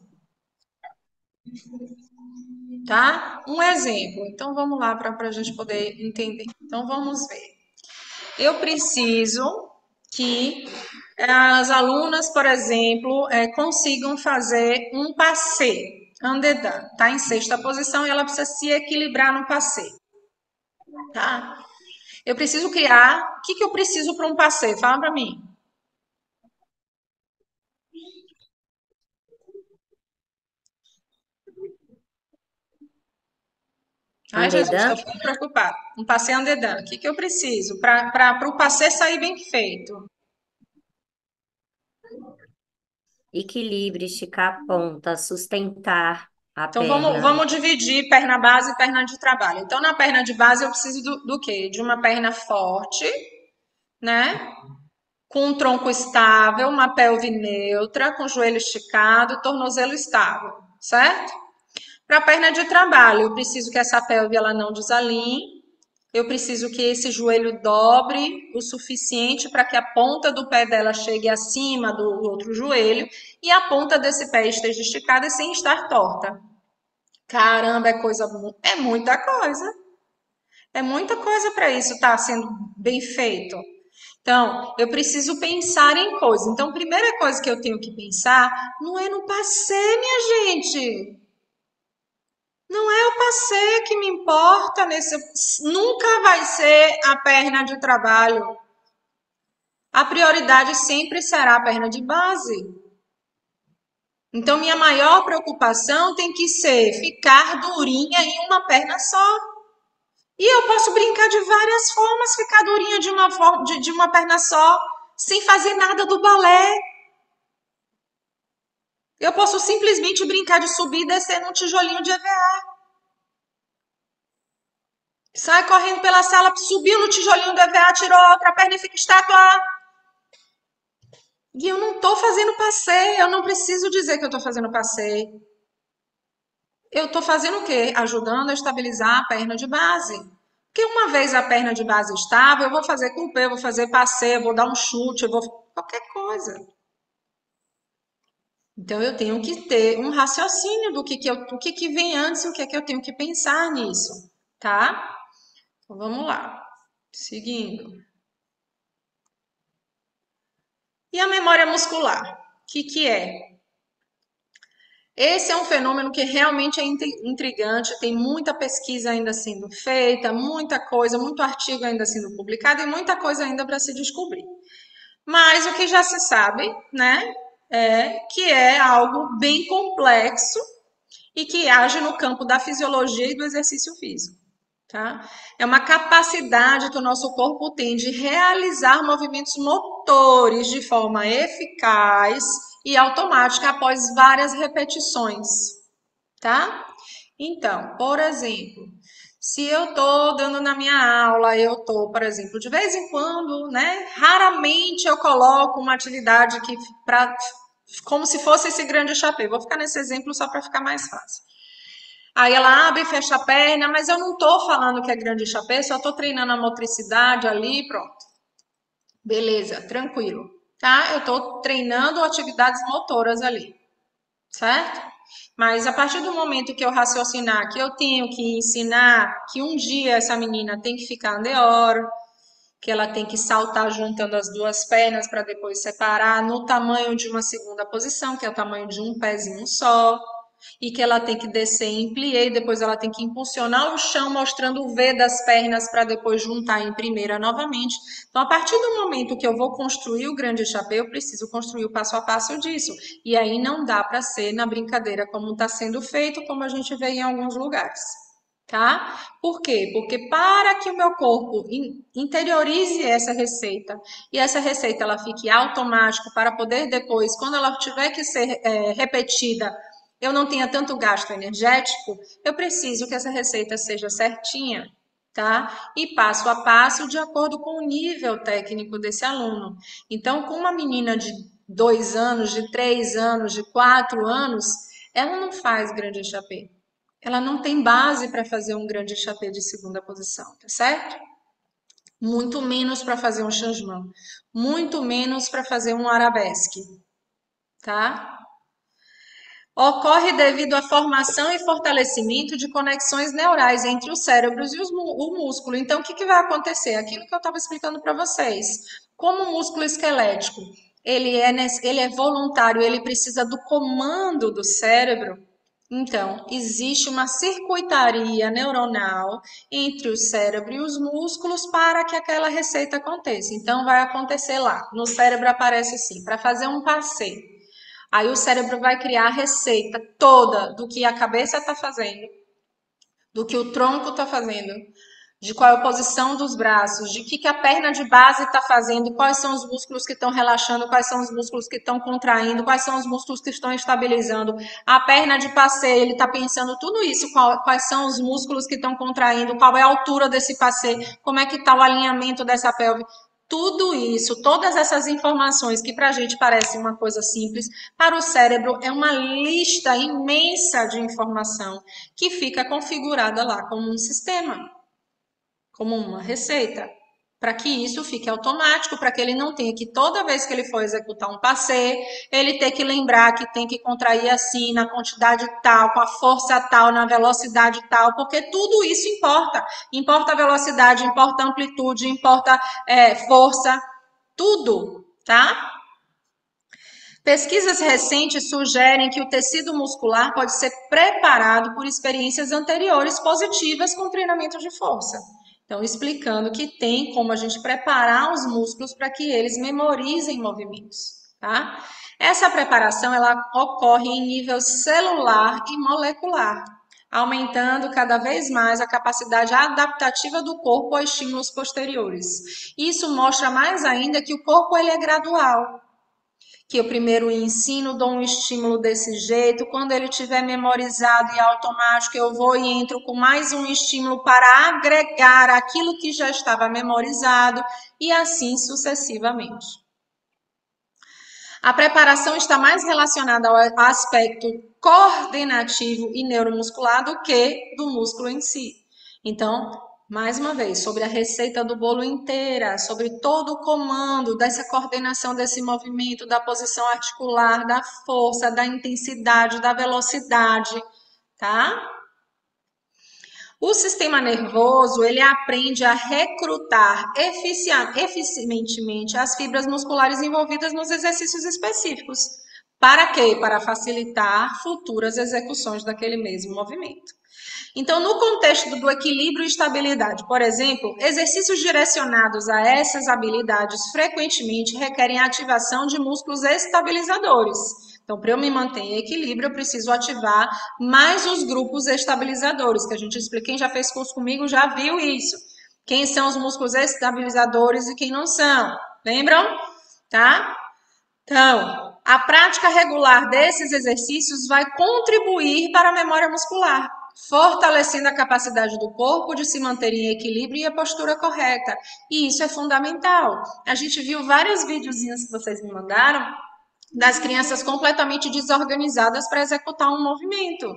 Tá? Um exemplo. Então, vamos lá para a gente poder entender. Então, vamos ver. Eu preciso que as alunas, por exemplo, consigam fazer um passê, un dedans, tá em sexta posição e ela precisa se equilibrar no passê, tá? Eu preciso criar, o que que eu preciso para um passê? Fala para mim. Ai, Jesus, Andedã, estou preocupada. Um passê en dedans, o que que eu preciso para o passê sair bem feito? equilíbrio, esticar a ponta, sustentar a Então, vamos, perna. vamos dividir perna base e perna de trabalho. Então, na perna de base, eu preciso do quê? De uma perna forte, né? Com um tronco estável, uma pelve neutra, com o joelho esticado, tornozelo estável, certo? Para a perna de trabalho, eu preciso que essa pelve ela não desalinhe. Eu preciso que esse joelho dobre o suficiente para que a ponta do pé dela chegue acima do outro joelho e a ponta desse pé esteja esticada sem estar torta. Caramba, é muita coisa. É muita coisa para isso estar sendo bem feito. Então, eu preciso pensar em coisas. Então, a primeira coisa que eu tenho que pensar não é no passé, minha gente. Não é o passeio que me importa nunca vai ser a perna de trabalho. A prioridade sempre será a perna de base. Então, minha maior preocupação tem que ser ficar durinha em uma perna só. E eu posso brincar de várias formas, ficar durinha de uma perna só, sem fazer nada do balé. Eu posso simplesmente brincar de subir e descer num tijolinho de EVA. Sai correndo pela sala, subiu no tijolinho do EVA, tirou a outra perna e fica estátua. E eu não estou fazendo passeio, eu não preciso dizer que eu estou fazendo passeio. Eu estou fazendo o quê? Ajudando a estabilizar a perna de base. Porque uma vez a perna de base estável, eu vou fazer coupé, eu vou fazer passeio, eu vou dar um chute, eu vou... qualquer coisa. Então, eu tenho que ter um raciocínio do que vem antes e o que é que eu tenho que pensar nisso, tá? Então, vamos lá. Seguindo. E a memória muscular? O que é? Esse é um fenômeno que realmente é intrigante, tem muita pesquisa ainda sendo feita, muita coisa, muito artigo ainda sendo publicado e muita coisa ainda para se descobrir. Mas o que já se sabe, né, é que é algo bem complexo e que age no campo da fisiologia e do exercício físico, tá? É uma capacidade que o nosso corpo tem de realizar movimentos motores de forma eficaz e automática após várias repetições, tá? Então, por exemplo, se eu tô dando na minha aula, eu tô, por exemplo, de vez em quando, né? Raramente eu coloco uma atividade que para como se fosse esse grande chapéu. Vou ficar nesse exemplo só para ficar mais fácil. Aí ela abre e fecha a perna, mas eu não tô falando que é grande chapéu, só tô treinando a motricidade ali, pronto. Beleza, tranquilo, tá? Eu tô treinando atividades motoras ali, certo? Mas a partir do momento que eu raciocinar que eu tenho que ensinar que um dia essa menina tem que ficar andeora, que ela tem que saltar juntando as duas pernas para depois separar no tamanho de uma segunda posição, que é o tamanho de um pezinho só, e que ela tem que descer em plié, e depois ela tem que impulsionar o chão, mostrando o V das pernas para depois juntar em primeira novamente. Então, a partir do momento que eu vou construir o grande chapéu, eu preciso construir o passo a passo disso. E aí não dá para ser na brincadeira como está sendo feito, como a gente vê em alguns lugares. Tá? Por quê? Porque para que o meu corpo interiorize essa receita e essa receita ela fique automática para poder depois, quando ela tiver que ser repetida, eu não tenha tanto gasto energético, eu preciso que essa receita seja certinha, tá? E passo a passo de acordo com o nível técnico desse aluno. Então, com uma menina de 2 anos, de 3 anos, de 4 anos, ela não faz grande chapéu. Ela não tem base para fazer um grande chapéu de segunda posição, tá certo? Muito menos para fazer um changeman, muito menos para fazer um arabesque, tá? Ocorre devido à formação e fortalecimento de conexões neurais entre os cérebros e o músculo. Então, o que vai acontecer? Aquilo que eu estava explicando para vocês. Como o músculo esquelético, ele é voluntário, ele precisa do comando do cérebro. Então, existe uma circuitaria neuronal entre o cérebro e os músculos para que aquela receita aconteça. Então, vai acontecer lá. No cérebro aparece assim, para fazer um passeio. Aí o cérebro vai criar a receita toda do que a cabeça está fazendo, do que o tronco está fazendo, de qual é a posição dos braços, de que a perna de base está fazendo, quais são os músculos que estão relaxando, quais são os músculos que estão contraindo, quais são os músculos que estão estabilizando. A perna de passeio, ele está pensando tudo isso, quais são os músculos que estão contraindo, qual é a altura desse passeio, como é que está o alinhamento dessa pelve. Tudo isso, todas essas informações que para a gente parece uma coisa simples, para o cérebro é uma lista imensa de informação que fica configurada lá como um sistema, como uma receita, para que isso fique automático, para que ele não tenha que toda vez que ele for executar um passeio, ele ter que lembrar que tem que contrair assim, na quantidade tal, com a força tal, na velocidade tal, porque tudo isso importa. Importa a velocidade, importa a amplitude, importa força, tudo, tá? Pesquisas recentes sugerem que o tecido muscular pode ser preparado por experiências anteriores positivas com treinamento de força. Então, explicando que tem como a gente preparar os músculos para que eles memorizem movimentos, tá? Essa preparação, ela ocorre em nível celular e molecular, aumentando cada vez mais a capacidade adaptativa do corpo a estímulos posteriores. Isso mostra mais ainda que o corpo ele é gradual, que eu primeiro ensino, dou um estímulo desse jeito, quando ele tiver memorizado e automático, eu vou e entro com mais um estímulo para agregar aquilo que já estava memorizado e assim sucessivamente. A preparação está mais relacionada ao aspecto coordenativo e neuromuscular do que do músculo em si. Então, mais uma vez, sobre a receita do bolo inteira, sobre todo o comando dessa coordenação desse movimento, da posição articular, da força, da intensidade, da velocidade, tá? O sistema nervoso, ele aprende a recrutar eficientemente as fibras musculares envolvidas nos exercícios específicos. Para quê? Para facilitar futuras execuções daquele mesmo movimento. Então, no contexto do equilíbrio e estabilidade, por exemplo, exercícios direcionados a essas habilidades frequentemente requerem a ativação de músculos estabilizadores. Então, para eu me manter em equilíbrio, eu preciso ativar mais os grupos estabilizadores, que a gente explica, quem já fez curso comigo já viu isso. Quem são os músculos estabilizadores e quem não são. Lembram? Tá? Então, a prática regular desses exercícios vai contribuir para a memória muscular, fortalecendo a capacidade do corpo de se manter em equilíbrio e a postura correta. E isso é fundamental. A gente viu vários videozinhos que vocês me mandaram das crianças completamente desorganizadas para executar um movimento,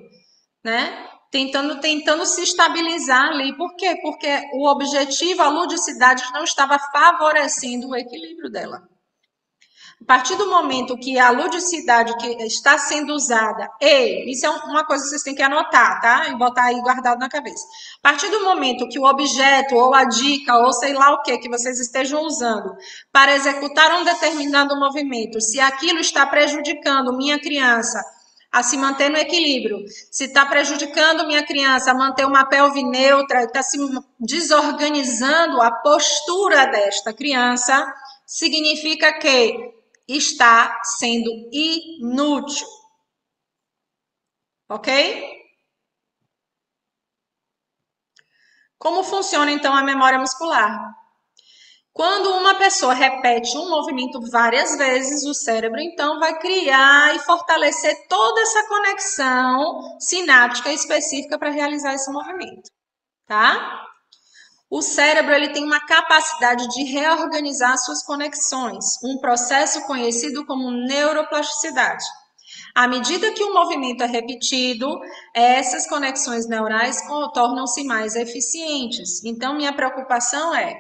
né? Tentando se estabilizar ali. Por quê? Porque o objetivo, a ludicidade, não estava favorecendo o equilíbrio dela. A partir do momento que a ludicidade que está sendo usada, isso é uma coisa que vocês têm que anotar, tá? E botar aí guardado na cabeça. A partir do momento que o objeto, ou a dica, ou sei lá o que vocês estejam usando para executar um determinado movimento, se aquilo está prejudicando minha criança a se manter no equilíbrio, se está prejudicando minha criança a manter uma pelve neutra, está se desorganizando a postura desta criança, significa que está sendo inútil. Ok? Como funciona então a memória muscular? Quando uma pessoa repete um movimento várias vezes, o cérebro então vai criar e fortalecer toda essa conexão sináptica específica para realizar esse movimento, tá? O cérebro ele tem uma capacidade de reorganizar suas conexões, um processo conhecido como neuroplasticidade. À medida que o movimento é repetido, essas conexões neurais tornam-se mais eficientes. Então, minha preocupação é,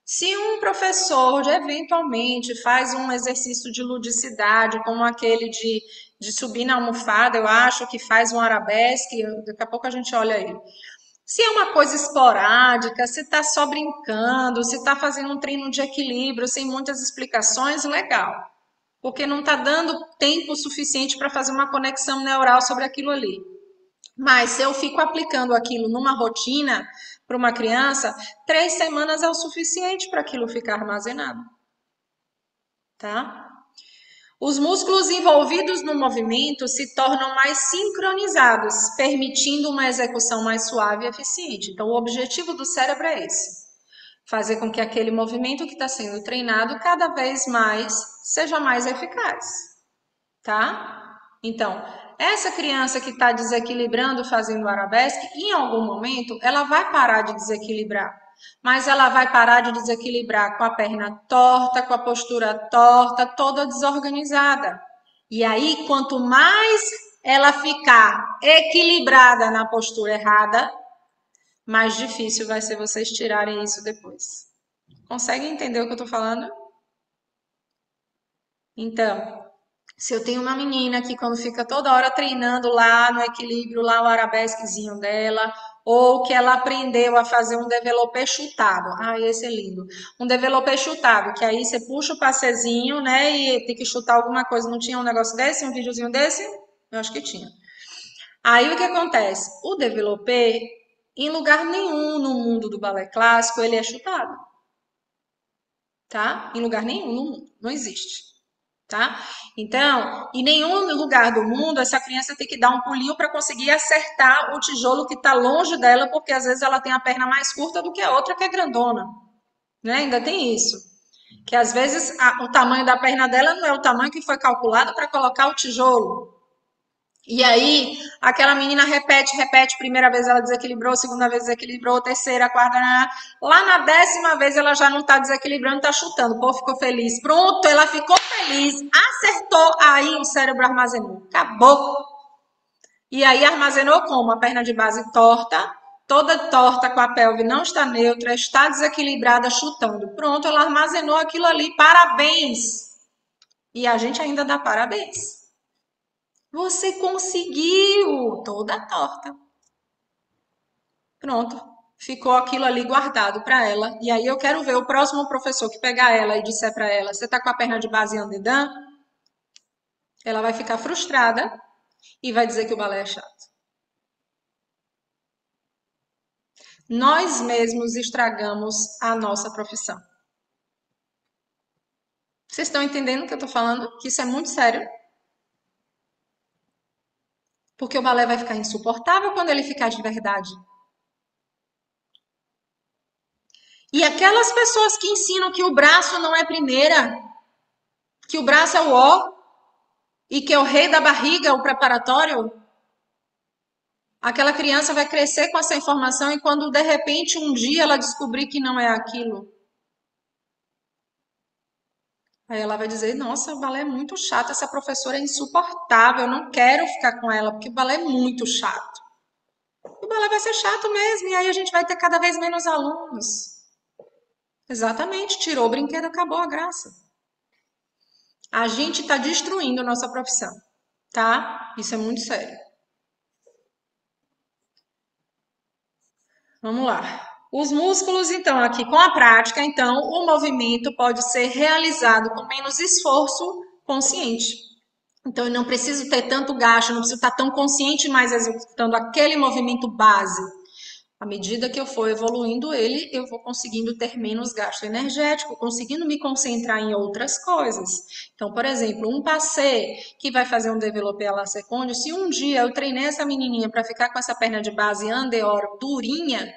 se um professor eventualmente faz um exercício de ludicidade, como aquele de subir na almofada, eu acho que faz um arabesque, daqui a pouco a gente olha ele. Se é uma coisa esporádica, se está só brincando, se está fazendo um treino de equilíbrio, sem muitas explicações, legal. Porque não está dando tempo suficiente para fazer uma conexão neural sobre aquilo ali. Mas se eu fico aplicando aquilo numa rotina para uma criança, 3 semanas é o suficiente para aquilo ficar armazenado. Tá? Os músculos envolvidos no movimento se tornam mais sincronizados, permitindo uma execução mais suave e eficiente. Então, o objetivo do cérebro é esse: fazer com que aquele movimento que está sendo treinado cada vez mais seja mais eficaz, tá? Então, essa criança que está desequilibrando fazendo arabesque, em algum momento, ela vai parar de desequilibrar. mas ela vai parar de desequilibrar com a perna torta, com a postura torta, toda desorganizada. E aí, quanto mais ela ficar equilibrada na postura errada, mais difícil vai ser vocês tirarem isso depois. Consegue entender o que eu tô falando? Então, se eu tenho uma menina que quando fica toda hora treinando lá no equilíbrio, lá o arabesquezinho dela, ou que ela aprendeu a fazer um developer chutado. Ah, esse é lindo. Um developer chutado, que aí você puxa o passezinho, né, e tem que chutar alguma coisa. Não tinha um negócio desse, um videozinho desse? Eu acho que tinha. Aí o que acontece? O developer, em lugar nenhum no mundo do balé clássico, ele é chutado, tá? Em lugar nenhum no mundo, não existe, tá? Então, em nenhum lugar do mundo essa criança tem que dar um pulinho para conseguir acertar o tijolo que está longe dela, porque às vezes ela tem a perna mais curta do que a outra que é grandona, né? Ainda tem isso. Que às vezes o tamanho da perna dela não é o tamanho que foi calculado para colocar o tijolo. E aí, aquela menina repete, repete, primeira vez ela desequilibrou, segunda vez desequilibrou, terceira, quarta, lá na 10ª vez ela já não tá desequilibrando, tá chutando. O povo ficou feliz. Pronto, ela ficou feliz, acertou, aí o cérebro armazenou. Acabou. E aí armazenou como? A perna de base torta, toda torta com a pelve não está neutra, está desequilibrada, chutando. Pronto, ela armazenou aquilo ali, parabéns. E a gente ainda dá parabéns. Você conseguiu! Toda torta. Pronto. Ficou aquilo ali guardado para ela. E aí eu quero ver o próximo professor que pegar ela e disser para ela: você tá com a perna de base andedã? Ela vai ficar frustrada e vai dizer que o balé é chato. Nós mesmos estragamos a nossa profissão. Vocês estão entendendo o que eu tô falando? Que isso é muito sério. Porque o balé vai ficar insuportável quando ele ficar de verdade. E aquelas pessoas que ensinam que o braço não é primeira, que o braço é o ó, e que é o rei da barriga, o preparatório, aquela criança vai crescer com essa informação e quando de repente um dia ela descobrir que não é aquilo, aí ela vai dizer: nossa, o balé é muito chato, essa professora é insuportável, eu não quero ficar com ela porque o balé é muito chato. O balé vai ser chato mesmo e aí a gente vai ter cada vez menos alunos. Exatamente, tirou o brinquedo, acabou a graça. A gente está destruindo a nossa profissão, tá? Isso é muito sério. Vamos lá. Os músculos, então, aqui com a prática, então, o movimento pode ser realizado com menos esforço consciente. Então, eu não preciso ter tanto gasto, não preciso estar tão consciente mais executando aquele movimento base. À medida que eu for evoluindo ele, eu vou conseguindo ter menos gasto energético, conseguindo me concentrar em outras coisas. Então, por exemplo, um passê que vai fazer um développé à la seconde, se um dia eu treinei essa menininha para ficar com essa perna de base andeor durinha,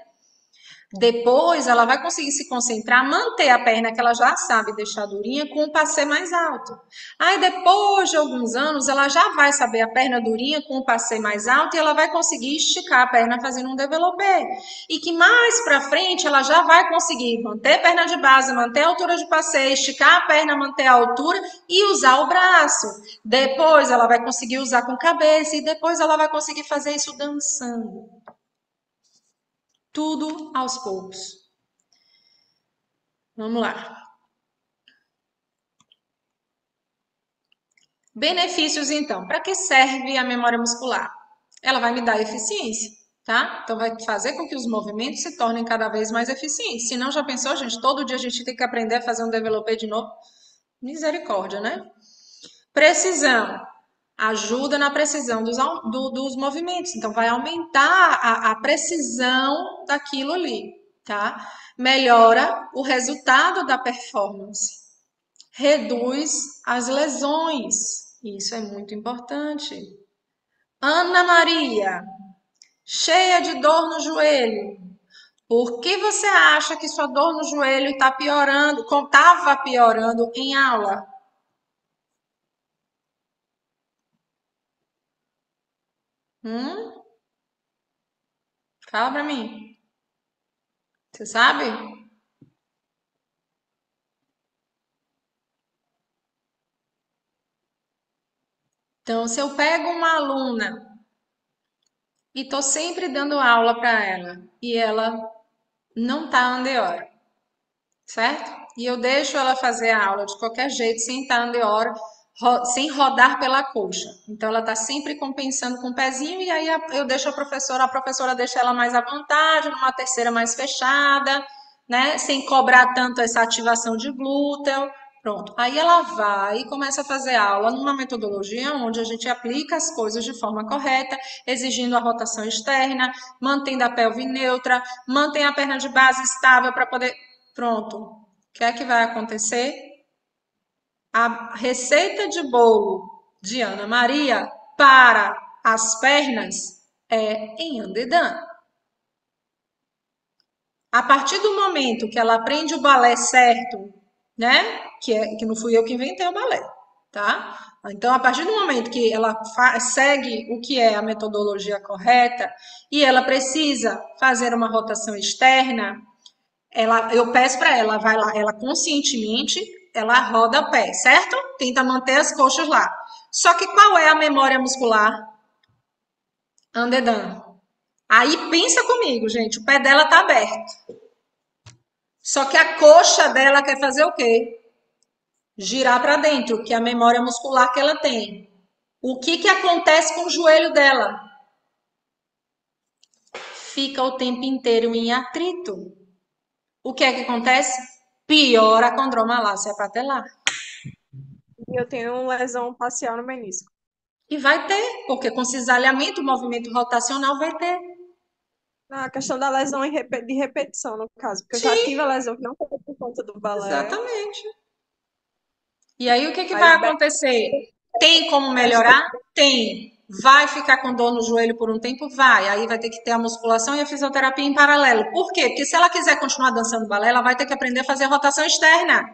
depois ela vai conseguir se concentrar, manter a perna que ela já sabe deixar durinha com o passê mais alto. Aí depois de alguns anos ela já vai saber a perna durinha com o passê mais alto e ela vai conseguir esticar a perna fazendo um développé. E que mais para frente ela já vai conseguir manter a perna de base, manter a altura de passê, esticar a perna, manter a altura e usar o braço. Depois ela vai conseguir usar com cabeça e depois ela vai conseguir fazer isso dançando. Tudo aos poucos. Vamos lá. Benefícios, então. Para que serve a memória muscular? Ela vai me dar eficiência, tá? Então, vai fazer com que os movimentos se tornem cada vez mais eficientes. Se não, já pensou, gente? Todo dia a gente tem que aprender a fazer um développé de novo? Misericórdia, né? Precisão. Ajuda na precisão dos movimentos. Então, vai aumentar a precisão daquilo ali, tá? Melhora o resultado da performance. Reduz as lesões. Isso é muito importante. Ana Maria, cheia de dor no joelho. Por que você acha que sua dor no joelho está piorando, estava piorando em aula? Fala pra mim. Você sabe? Então, se eu pego uma aluna e tô sempre dando aula para ela e ela não tá andeora, certo? E eu deixo ela fazer a aula de qualquer jeito, sem estar andeora, sem rodar pela coxa. Então, ela está sempre compensando com o pezinho, e aí eu deixo a professora deixa ela mais à vontade, numa terceira mais fechada, né? Sem cobrar tanto essa ativação de glúteo. Pronto. Aí ela vai e começa a fazer aula numa metodologia onde a gente aplica as coisas de forma correta, exigindo a rotação externa, mantendo a pelve neutra, mantém a perna de base estável para poder. Pronto. O que é que vai acontecer? A receita de bolo de Ana Maria para as pernas é em andedã. A partir do momento que ela aprende o balé certo, né? Que não fui eu que inventei o balé, tá? Então, a partir do momento que ela segue o que é a metodologia correta e ela precisa fazer uma rotação externa, eu peço para ela, vai lá, ela conscientemente, ela roda o pé, certo? Tenta manter as coxas lá. Só que qual é a memória muscular? Andedã. Aí pensa comigo, gente, o pé dela tá aberto. Só que a coxa dela quer fazer o quê? Girar para dentro, que é a memória muscular que ela tem. O que acontece com o joelho dela? Fica o tempo inteiro em atrito. O que é que acontece? Piora a condromalácia patelar. E eu tenho lesão parcial no menisco. E vai ter, porque com cisalhamento, o movimento rotacional vai ter. A questão da lesão de repetição, no caso, porque eu já Sim, tive a lesão que não foi por conta do balé, exatamente. E aí o que vai mas bem, acontecer? Tem como questão melhorar? Tem. Vai ficar com dor no joelho por um tempo? Vai. Aí vai ter que ter a musculação e a fisioterapia em paralelo. Por quê? Porque se ela quiser continuar dançando balé, ela vai ter que aprender a fazer rotação externa,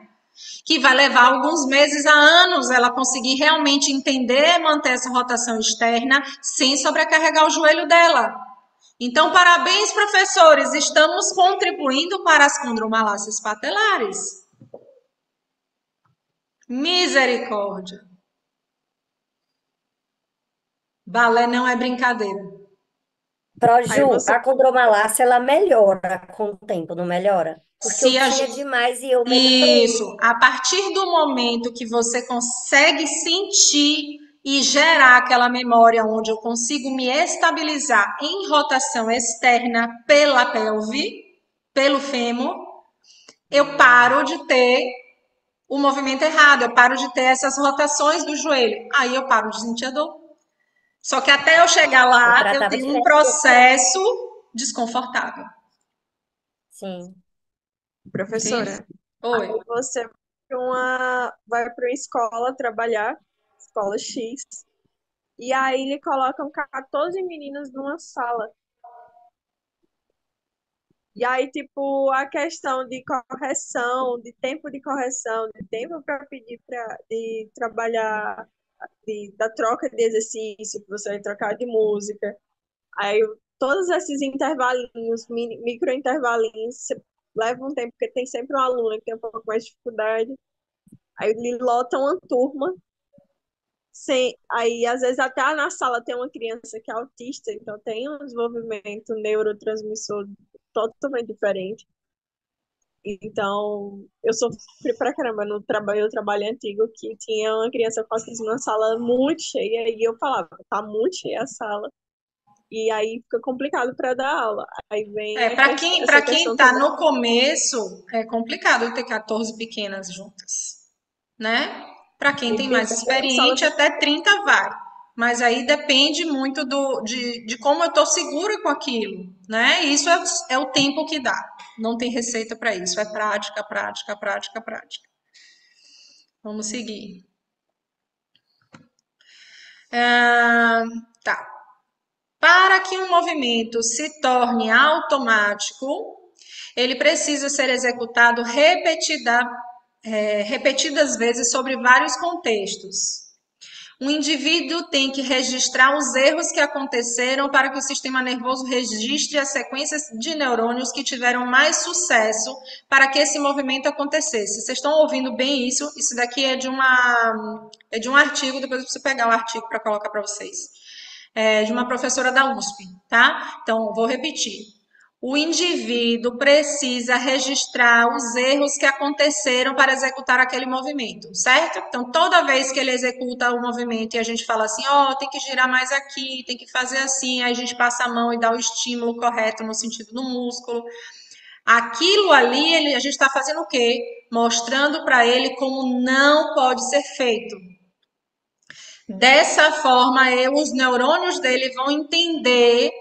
que vai levar alguns meses a anos ela conseguir realmente entender, manter essa rotação externa sem sobrecarregar o joelho dela. Então, parabéns, professores, estamos contribuindo para as condromalácias patelares. Misericórdia. Balé não é brincadeira. aí Proju, você a condromalácia, ela melhora com o tempo, não melhora? Porque Se eu a tinha gente... demais e eu melhorei. Isso, a partir do momento que você consegue sentir e gerar aquela memória onde eu consigo me estabilizar em rotação externa pela pelve, pelo fêmur, eu paro de ter o movimento errado, eu paro de ter essas rotações do joelho. Aí eu paro de sentir a dor. Só que até eu chegar Eu lá, eu tratava tenho um direto. processo desconfortável. Sim. Entende? professora, Oi. aí você vai para uma escola trabalhar, escola X, e aí lhe colocam 14 meninos numa sala. E aí, tipo, a questão de correção, de tempo de correção, de tempo para pedir de trabalhar, da troca de exercício, que você vai trocar de música. Aí, todos esses intervalinhos, micro intervalinhos, leva um tempo, porque tem sempre um aluno que tem um pouco mais de dificuldade. Aí, ele lota uma turma. Aí, às vezes, até na sala tem uma criança que é autista, então tem um desenvolvimento neurotransmissor totalmente diferente. Então, eu sofri pra caramba no trabalho antigo, que tinha uma criança com autismo na sala muito cheia, e eu falava, tá muito cheia a sala, e aí fica complicado para dar aula. Aí vem Para essa quem questão está também. no começo, é complicado ter 14 pequenas juntas, né? Para quem E tem tem mais que ter sala experiente, até 30 vai. Mas aí depende muito de como eu estou segura com aquilo, né? Isso é o tempo que dá. Não tem receita para isso. É prática, prática, prática, prática. Vamos seguir. Tá. Para que um movimento se torne automático, ele precisa ser executado repetidas vezes sobre vários contextos. O indivíduo tem que registrar os erros que aconteceram para que o sistema nervoso registre as sequências de neurônios que tiveram mais sucesso para que esse movimento acontecesse. Vocês estão ouvindo bem isso? Isso daqui é de um artigo, depois eu preciso pegar o artigo para colocar para vocês. É de uma professora da USP, tá? Então, vou repetir. O indivíduo precisa registrar os erros que aconteceram para executar aquele movimento, certo? Então, toda vez que ele executa o movimento e a gente fala assim, ó, tem que girar mais aqui, tem que fazer assim, aí a gente passa a mão e dá o estímulo correto no sentido do músculo. Aquilo ali, a gente está fazendo o quê? Mostrando para ele como não pode ser feito. Dessa forma, os neurônios dele vão entender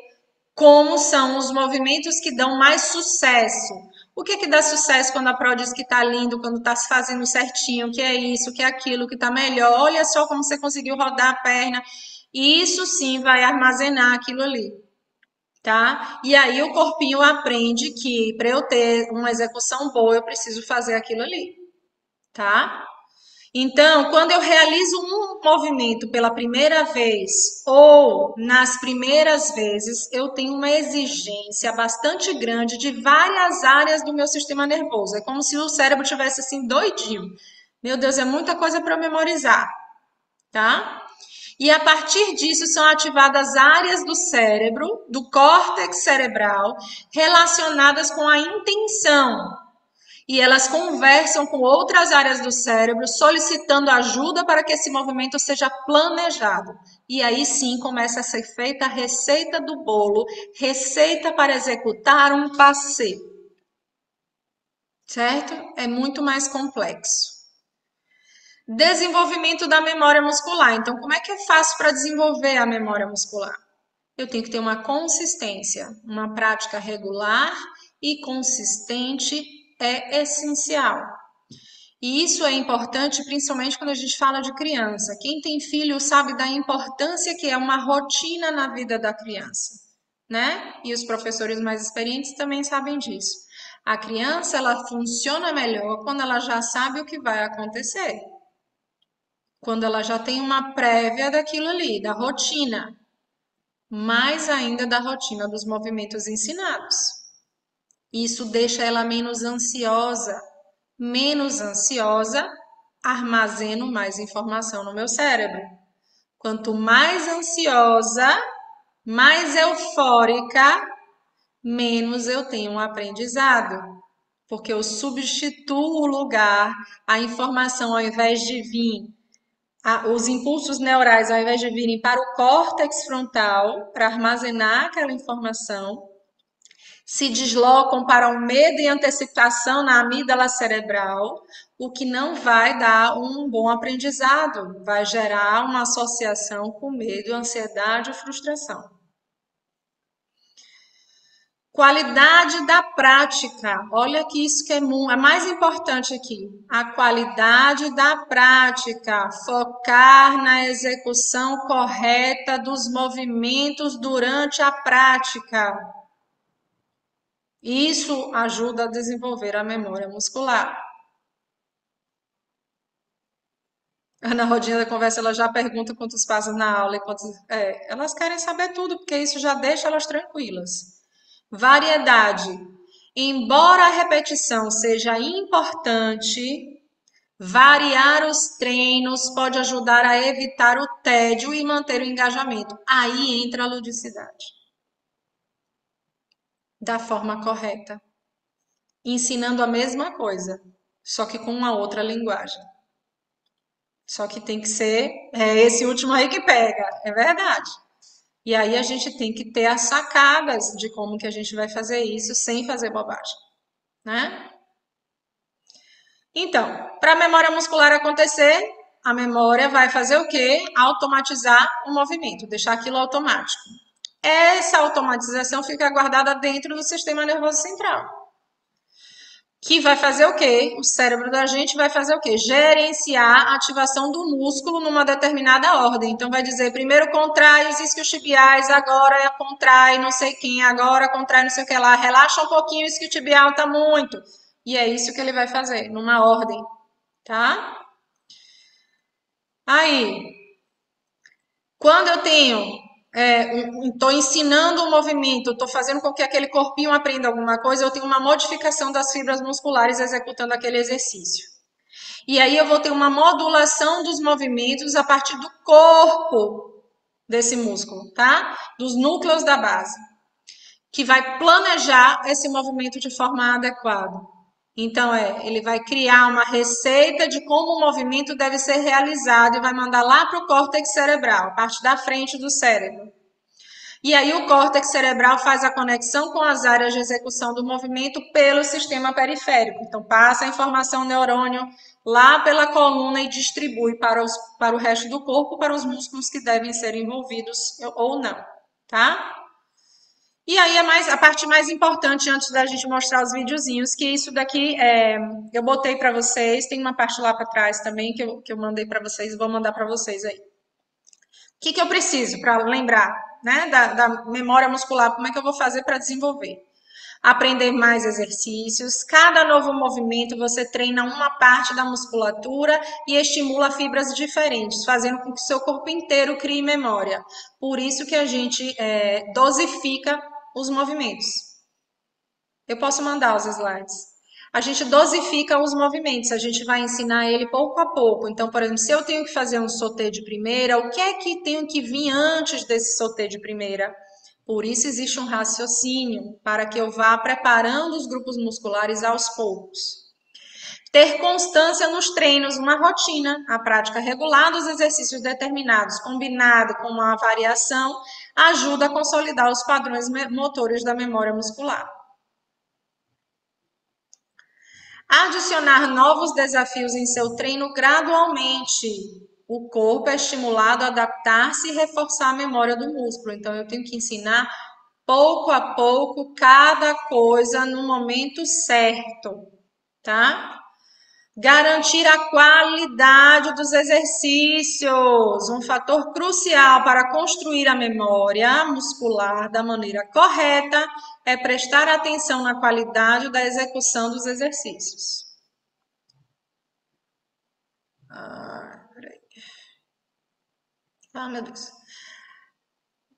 como são os movimentos que dão mais sucesso. O que que dá sucesso quando a Pro diz que tá lindo, quando tá se fazendo certinho, que é isso, que é aquilo, que tá melhor. Olha só como você conseguiu rodar a perna. Isso sim vai armazenar aquilo ali, tá? E aí o corpinho aprende que para eu ter uma execução boa, eu preciso fazer aquilo ali, tá? Então, quando eu realizo um movimento pela primeira vez ou nas primeiras vezes, eu tenho uma exigência bastante grande de várias áreas do meu sistema nervoso. É como se o cérebro tivesse assim doidinho. Meu Deus, é muita coisa para eu memorizar, tá? E a partir disso são ativadas áreas do cérebro, do córtex cerebral, relacionadas com a intenção, e elas conversam com outras áreas do cérebro, solicitando ajuda para que esse movimento seja planejado. E aí sim começa a ser feita a receita do bolo, receita para executar um passeio. Certo? É muito mais complexo. Desenvolvimento da memória muscular. Então, como é que eu faço para desenvolver a memória muscular? Eu tenho que ter uma consistência, uma prática regular e consistente é essencial. E isso é importante principalmente quando a gente fala de criança. Quem tem filho sabe da importância que é uma rotina na vida da criança, né? E os professores mais experientes também sabem disso. A criança, ela funciona melhor quando ela já sabe o que vai acontecer. Quando ela já tem uma prévia daquilo ali, da rotina. Mais ainda da rotina dos movimentos ensinados. Isso deixa ela menos ansiosa. Menos ansiosa, armazeno mais informação no meu cérebro. Quanto mais ansiosa, mais eufórica, menos eu tenho um aprendizado. Porque eu substituo o lugar, a informação, ao invés de vir, os impulsos neurais, ao invés de virem para o córtex frontal, para armazenar aquela informação, se deslocam para o medo e antecipação na amígdala cerebral, o que não vai dar um bom aprendizado, vai gerar uma associação com medo, ansiedade e frustração. Qualidade da prática. Olha que isso que é mais importante aqui. A qualidade da prática. Focar na execução correta dos movimentos durante a prática. Isso ajuda a desenvolver a memória muscular. Na rodinha da conversa, ela já pergunta quantos passos na aula e quantos. Elas querem saber tudo, porque isso já deixa elas tranquilas. Variedade. Embora a repetição seja importante, variar os treinos pode ajudar a evitar o tédio e manter o engajamento. Aí entra a ludicidade. Da forma correta. Ensinando a mesma coisa, só que com uma outra linguagem. Só que tem que ser esse último aí que pega, é verdade. E aí a gente tem que ter as sacadas de como que a gente vai fazer isso sem fazer bobagem, né? Então, para a memória muscular acontecer, a memória vai fazer o quê? Automatizar o movimento, deixar aquilo automático. Essa automatização fica guardada dentro do sistema nervoso central. Que vai fazer o quê? O cérebro da gente vai fazer o quê? Gerenciar a ativação do músculo numa determinada ordem. Então, vai dizer, primeiro contrai os isquiotibiais, agora contrai não sei quem, agora contrai não sei o que lá. Relaxa um pouquinho, o isquiotibial tá muito. E é isso que ele vai fazer, numa ordem, tá? Aí, Quando eu estou ensinando um movimento, estou fazendo com que aquele corpinho aprenda alguma coisa, eu tenho uma modificação das fibras musculares executando aquele exercício. E aí eu vou ter uma modulação dos movimentos a partir do corpo desse músculo, tá? Dos núcleos da base, que vai planejar esse movimento de forma adequada. Então, ele vai criar uma receita de como o movimento deve ser realizado e vai mandar lá para o córtex cerebral, a parte da frente do cérebro. E aí o córtex cerebral faz a conexão com as áreas de execução do movimento pelo sistema periférico. Então, passa a informação neurônio lá pela coluna e distribui para o resto do corpo, para os músculos que devem ser envolvidos ou não, tá? E aí a parte mais importante antes da gente mostrar os videozinhos, que isso daqui eu botei para vocês, tem uma parte lá para trás também que eu mandei para vocês, vou mandar para vocês aí. O que eu preciso para lembrar, né, da memória muscular? Como é que eu vou fazer para desenvolver? Aprender mais exercícios. Cada novo movimento você treina uma parte da musculatura e estimula fibras diferentes, fazendo com que o seu corpo inteiro crie memória. Por isso que a gente dosifica os movimentos. Eu posso mandar os slides. A gente dosifica os movimentos, a gente vai ensinar ele pouco a pouco. Então, por exemplo, se eu tenho que fazer um sauté de primeira, o que é que tem que vir antes desse sauté de primeira? Por isso existe um raciocínio, para que eu vá preparando os grupos musculares aos poucos. Ter constância nos treinos, uma rotina, a prática regular dos exercícios determinados, combinado com uma variação, ajuda a consolidar os padrões motores da memória muscular. Adicionar novos desafios em seu treino gradualmente. O corpo é estimulado a adaptar-se e reforçar a memória do músculo. Então, eu tenho que ensinar pouco a pouco cada coisa no momento certo, tá? Garantir a qualidade dos exercícios. Um fator crucial para construir a memória muscular da maneira correta é prestar atenção na qualidade da execução dos exercícios. Peraí. Meu Deus.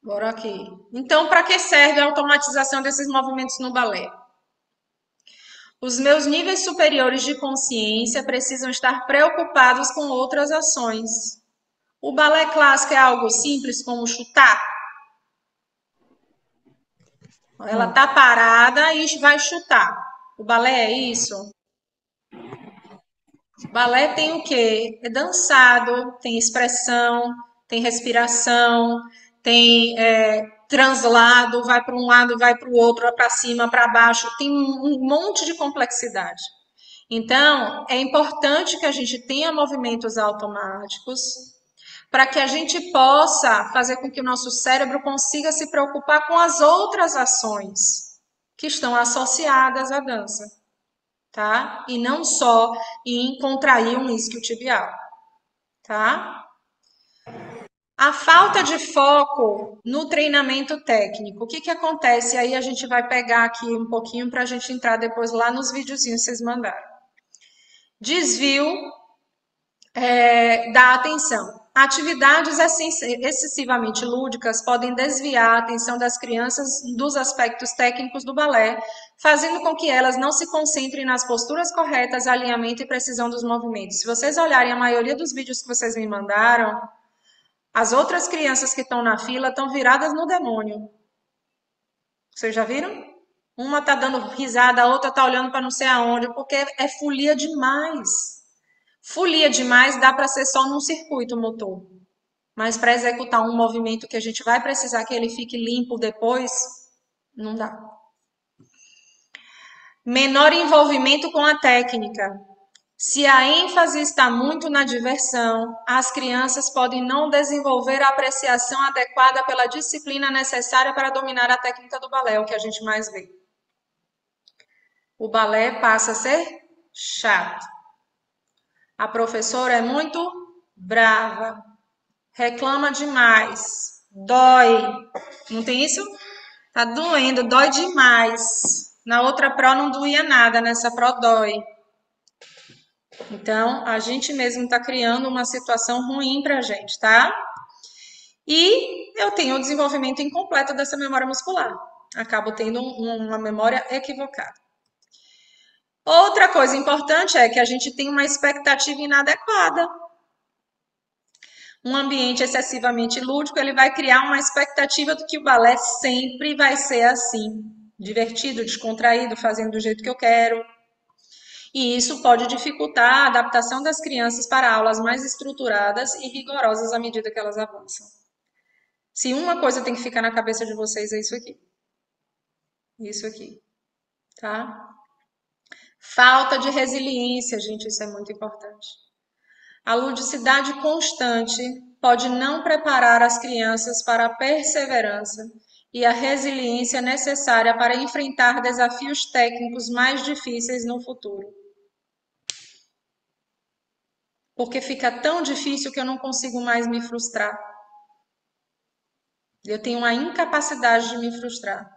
Bora aqui. Então, para que serve a automatização desses movimentos no balé? Os meus níveis superiores de consciência precisam estar preocupados com outras ações. O balé clássico é algo simples como chutar. Ela tá parada e vai chutar. O balé é isso? O balé tem o quê? É dançado, tem expressão, tem respiração, tem translado, vai para um lado, vai para o outro, para cima, para baixo, tem um monte de complexidade. Então, é importante que a gente tenha movimentos automáticos para que a gente possa fazer com que o nosso cérebro consiga se preocupar com as outras ações que estão associadas à dança, tá? E não só em contrair um isquiotibial, tá? A falta de foco no treinamento técnico. O que acontece? Aí a gente vai pegar aqui um pouquinho para a gente entrar depois lá nos videozinhos que vocês mandaram. Desvio da atenção. Atividades excessivamente lúdicas podem desviar a atenção das crianças dos aspectos técnicos do balé, fazendo com que elas não se concentrem nas posturas corretas, alinhamento e precisão dos movimentos. Se vocês olharem a maioria dos vídeos que vocês me mandaram, as outras crianças que estão na fila estão viradas no demônio. Vocês já viram? Uma tá dando risada, a outra tá olhando para não sei aonde, porque é folia demais. Folia demais dá para ser só num circuito motor. Mas para executar um movimento que a gente vai precisar que ele fique limpo depois, não dá. Menor envolvimento com a técnica. Se a ênfase está muito na diversão, as crianças podem não desenvolver a apreciação adequada pela disciplina necessária para dominar a técnica do balé, o que a gente mais vê. O balé passa a ser chato. A professora é muito brava, reclama demais, dói. Não tem isso? Tá doendo, dói demais. Na outra pró não doía nada, nessa pró dói. Então, a gente mesmo está criando uma situação ruim para a gente, tá? E eu tenho o desenvolvimento incompleto dessa memória muscular. Acabo tendo uma memória equivocada. Outra coisa importante é que a gente tem uma expectativa inadequada. Um ambiente excessivamente lúdico, ele vai criar uma expectativa de que o balé sempre vai ser assim, divertido, descontraído, fazendo do jeito que eu quero. E isso pode dificultar a adaptação das crianças para aulas mais estruturadas e rigorosas à medida que elas avançam. Se uma coisa tem que ficar na cabeça de vocês é isso aqui. Isso aqui, tá? Falta de resiliência, gente, isso é muito importante. A ludicidade constante pode não preparar as crianças para a perseverança e a resiliência necessária para enfrentar desafios técnicos mais difíceis no futuro. Porque fica tão difícil que eu não consigo mais me frustrar. Eu tenho uma incapacidade de me frustrar.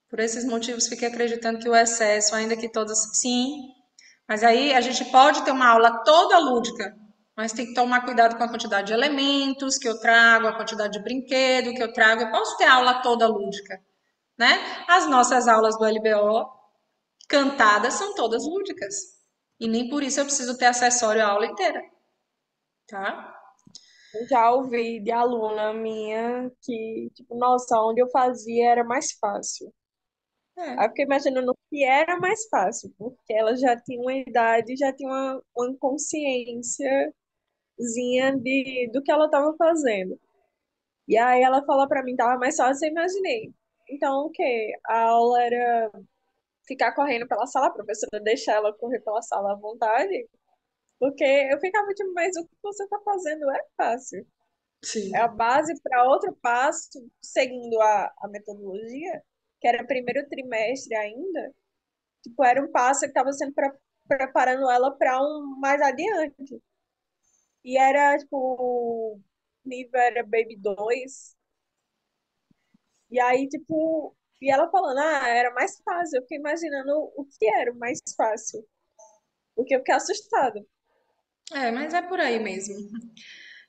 Por esses motivos, fiquei acreditando que o excesso, ainda que todas, sim, mas aí a gente pode ter uma aula toda lúdica, mas tem que tomar cuidado com a quantidade de elementos que eu trago, a quantidade de brinquedo que eu trago. Eu posso ter aula toda lúdica, né? As nossas aulas do LBO cantadas são todas lúdicas. E nem por isso eu preciso ter acessório a aula inteira, tá? Eu já ouvi de aluna minha que, tipo, nossa, onde eu fazia era mais fácil. Aí eu É. fiquei imaginando o que era mais fácil, porque ela já tinha uma idade, já tinha uma consciênciazinha do que ela estava fazendo. E aí ela falou para mim, tava mais fácil, eu imaginei. Então, o quê? A aula era ficar correndo pela sala, a professora deixar ela correr pela sala à vontade, porque eu ficava tipo, mas o que você está fazendo é fácil. É a Sim. base para outro passo, seguindo a metodologia, que era primeiro trimestre ainda, tipo, era um passo que estava sendo preparando ela para um mais adiante. E era, tipo, o nível era Baby 2. E aí, tipo, e ela falando, era mais fácil. Eu fiquei imaginando o que era o mais fácil. Porque eu fiquei assustada. É, mas é por aí mesmo.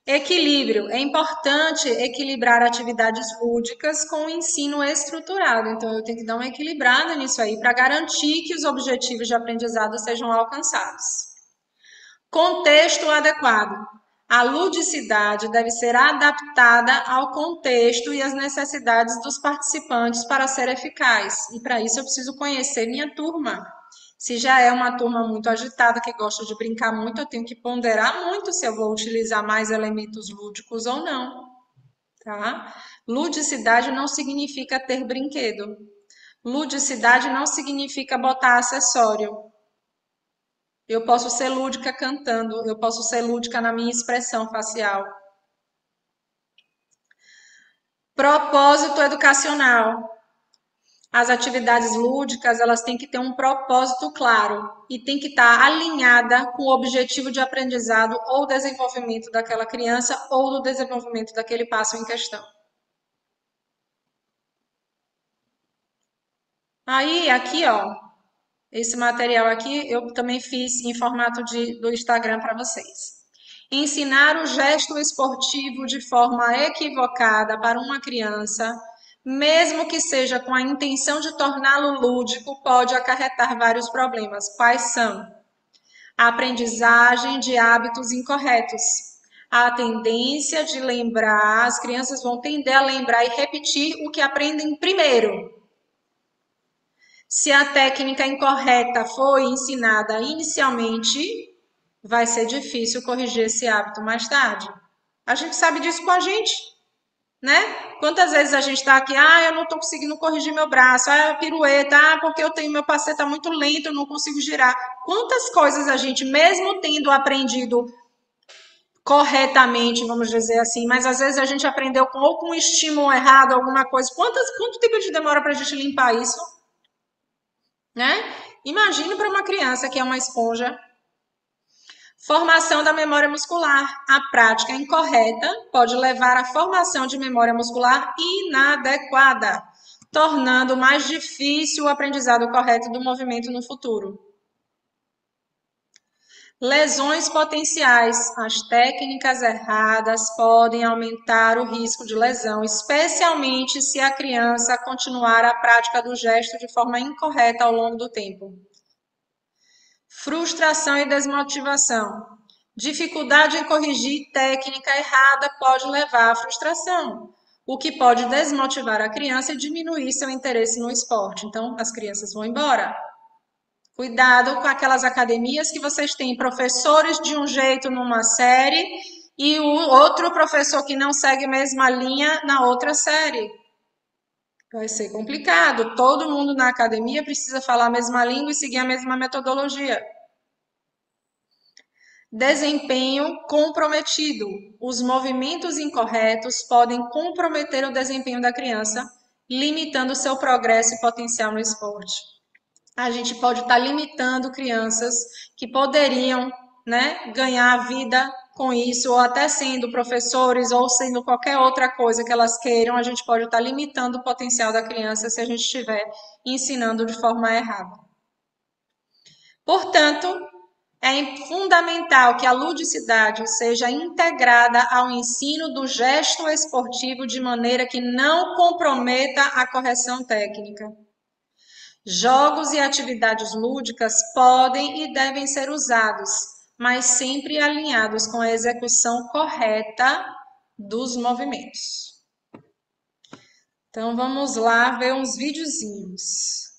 Equilíbrio. É importante equilibrar atividades lúdicas com o ensino estruturado. Então, eu tenho que dar uma equilibrada nisso aí para garantir que os objetivos de aprendizado sejam alcançados. Contexto adequado. A ludicidade deve ser adaptada ao contexto e às necessidades dos participantes para ser eficaz. E para isso eu preciso conhecer minha turma. Se já é uma turma muito agitada, que gosta de brincar muito, eu tenho que ponderar muito se eu vou utilizar mais elementos lúdicos ou não, tá? Ludicidade não significa ter brinquedo. Ludicidade não significa botar acessório. Eu posso ser lúdica cantando, eu posso ser lúdica na minha expressão facial. Propósito educacional. As atividades lúdicas, elas têm que ter um propósito claro e tem que estar alinhada com o objetivo de aprendizado ou desenvolvimento daquela criança ou do desenvolvimento daquele passo em questão. Aí, aqui, ó, esse material aqui eu também fiz em formato do Instagram para vocês. Ensinar o gesto esportivo de forma equivocada para uma criança, mesmo que seja com a intenção de torná-lo lúdico, pode acarretar vários problemas. Quais são? A aprendizagem de hábitos incorretos. A tendência de lembrar, as crianças vão tender a lembrar e repetir o que aprendem primeiro. Se a técnica incorreta foi ensinada inicialmente, vai ser difícil corrigir esse hábito mais tarde. A gente sabe disso com a gente, né? Quantas vezes a gente está aqui, eu não estou conseguindo corrigir meu braço, pirueta, porque eu tenho meu passeio está muito lento, eu não consigo girar. Quantas coisas a gente, mesmo tendo aprendido corretamente, vamos dizer assim, mas às vezes a gente aprendeu ou com um estímulo errado, alguma coisa. Quanto tempo de demora para a gente limpar isso? Né? Imagine para uma criança que é uma esponja. Formação da memória muscular. A prática incorreta pode levar à formação de memória muscular inadequada, tornando mais difícil o aprendizado correto do movimento no futuro. Lesões potenciais. As técnicas erradas podem aumentar o risco de lesão, especialmente se a criança continuar a prática do gesto de forma incorreta ao longo do tempo. Frustração e desmotivação. Dificuldade em corrigir técnica errada pode levar à frustração, o que pode desmotivar a criança e diminuir seu interesse no esporte. Então, as crianças vão embora. Cuidado com aquelas academias que vocês têm professores de um jeito numa série e o outro professor que não segue a mesma linha na outra série. Vai ser complicado. Todo mundo na academia precisa falar a mesma língua e seguir a mesma metodologia. Desempenho comprometido. Os movimentos incorretos podem comprometer o desempenho da criança, limitando seu progresso e potencial no esporte. A gente pode estar limitando crianças que poderiam, né, ganhar a vida com isso, ou até sendo professores, ou sendo qualquer outra coisa que elas queiram, a gente pode estar limitando o potencial da criança se a gente estiver ensinando de forma errada. Portanto, é fundamental que a ludicidade seja integrada ao ensino do gesto esportivo de maneira que não comprometa a correção técnica. Jogos e atividades lúdicas podem e devem ser usados, mas sempre alinhados com a execução correta dos movimentos. Então, vamos lá ver uns videozinhos.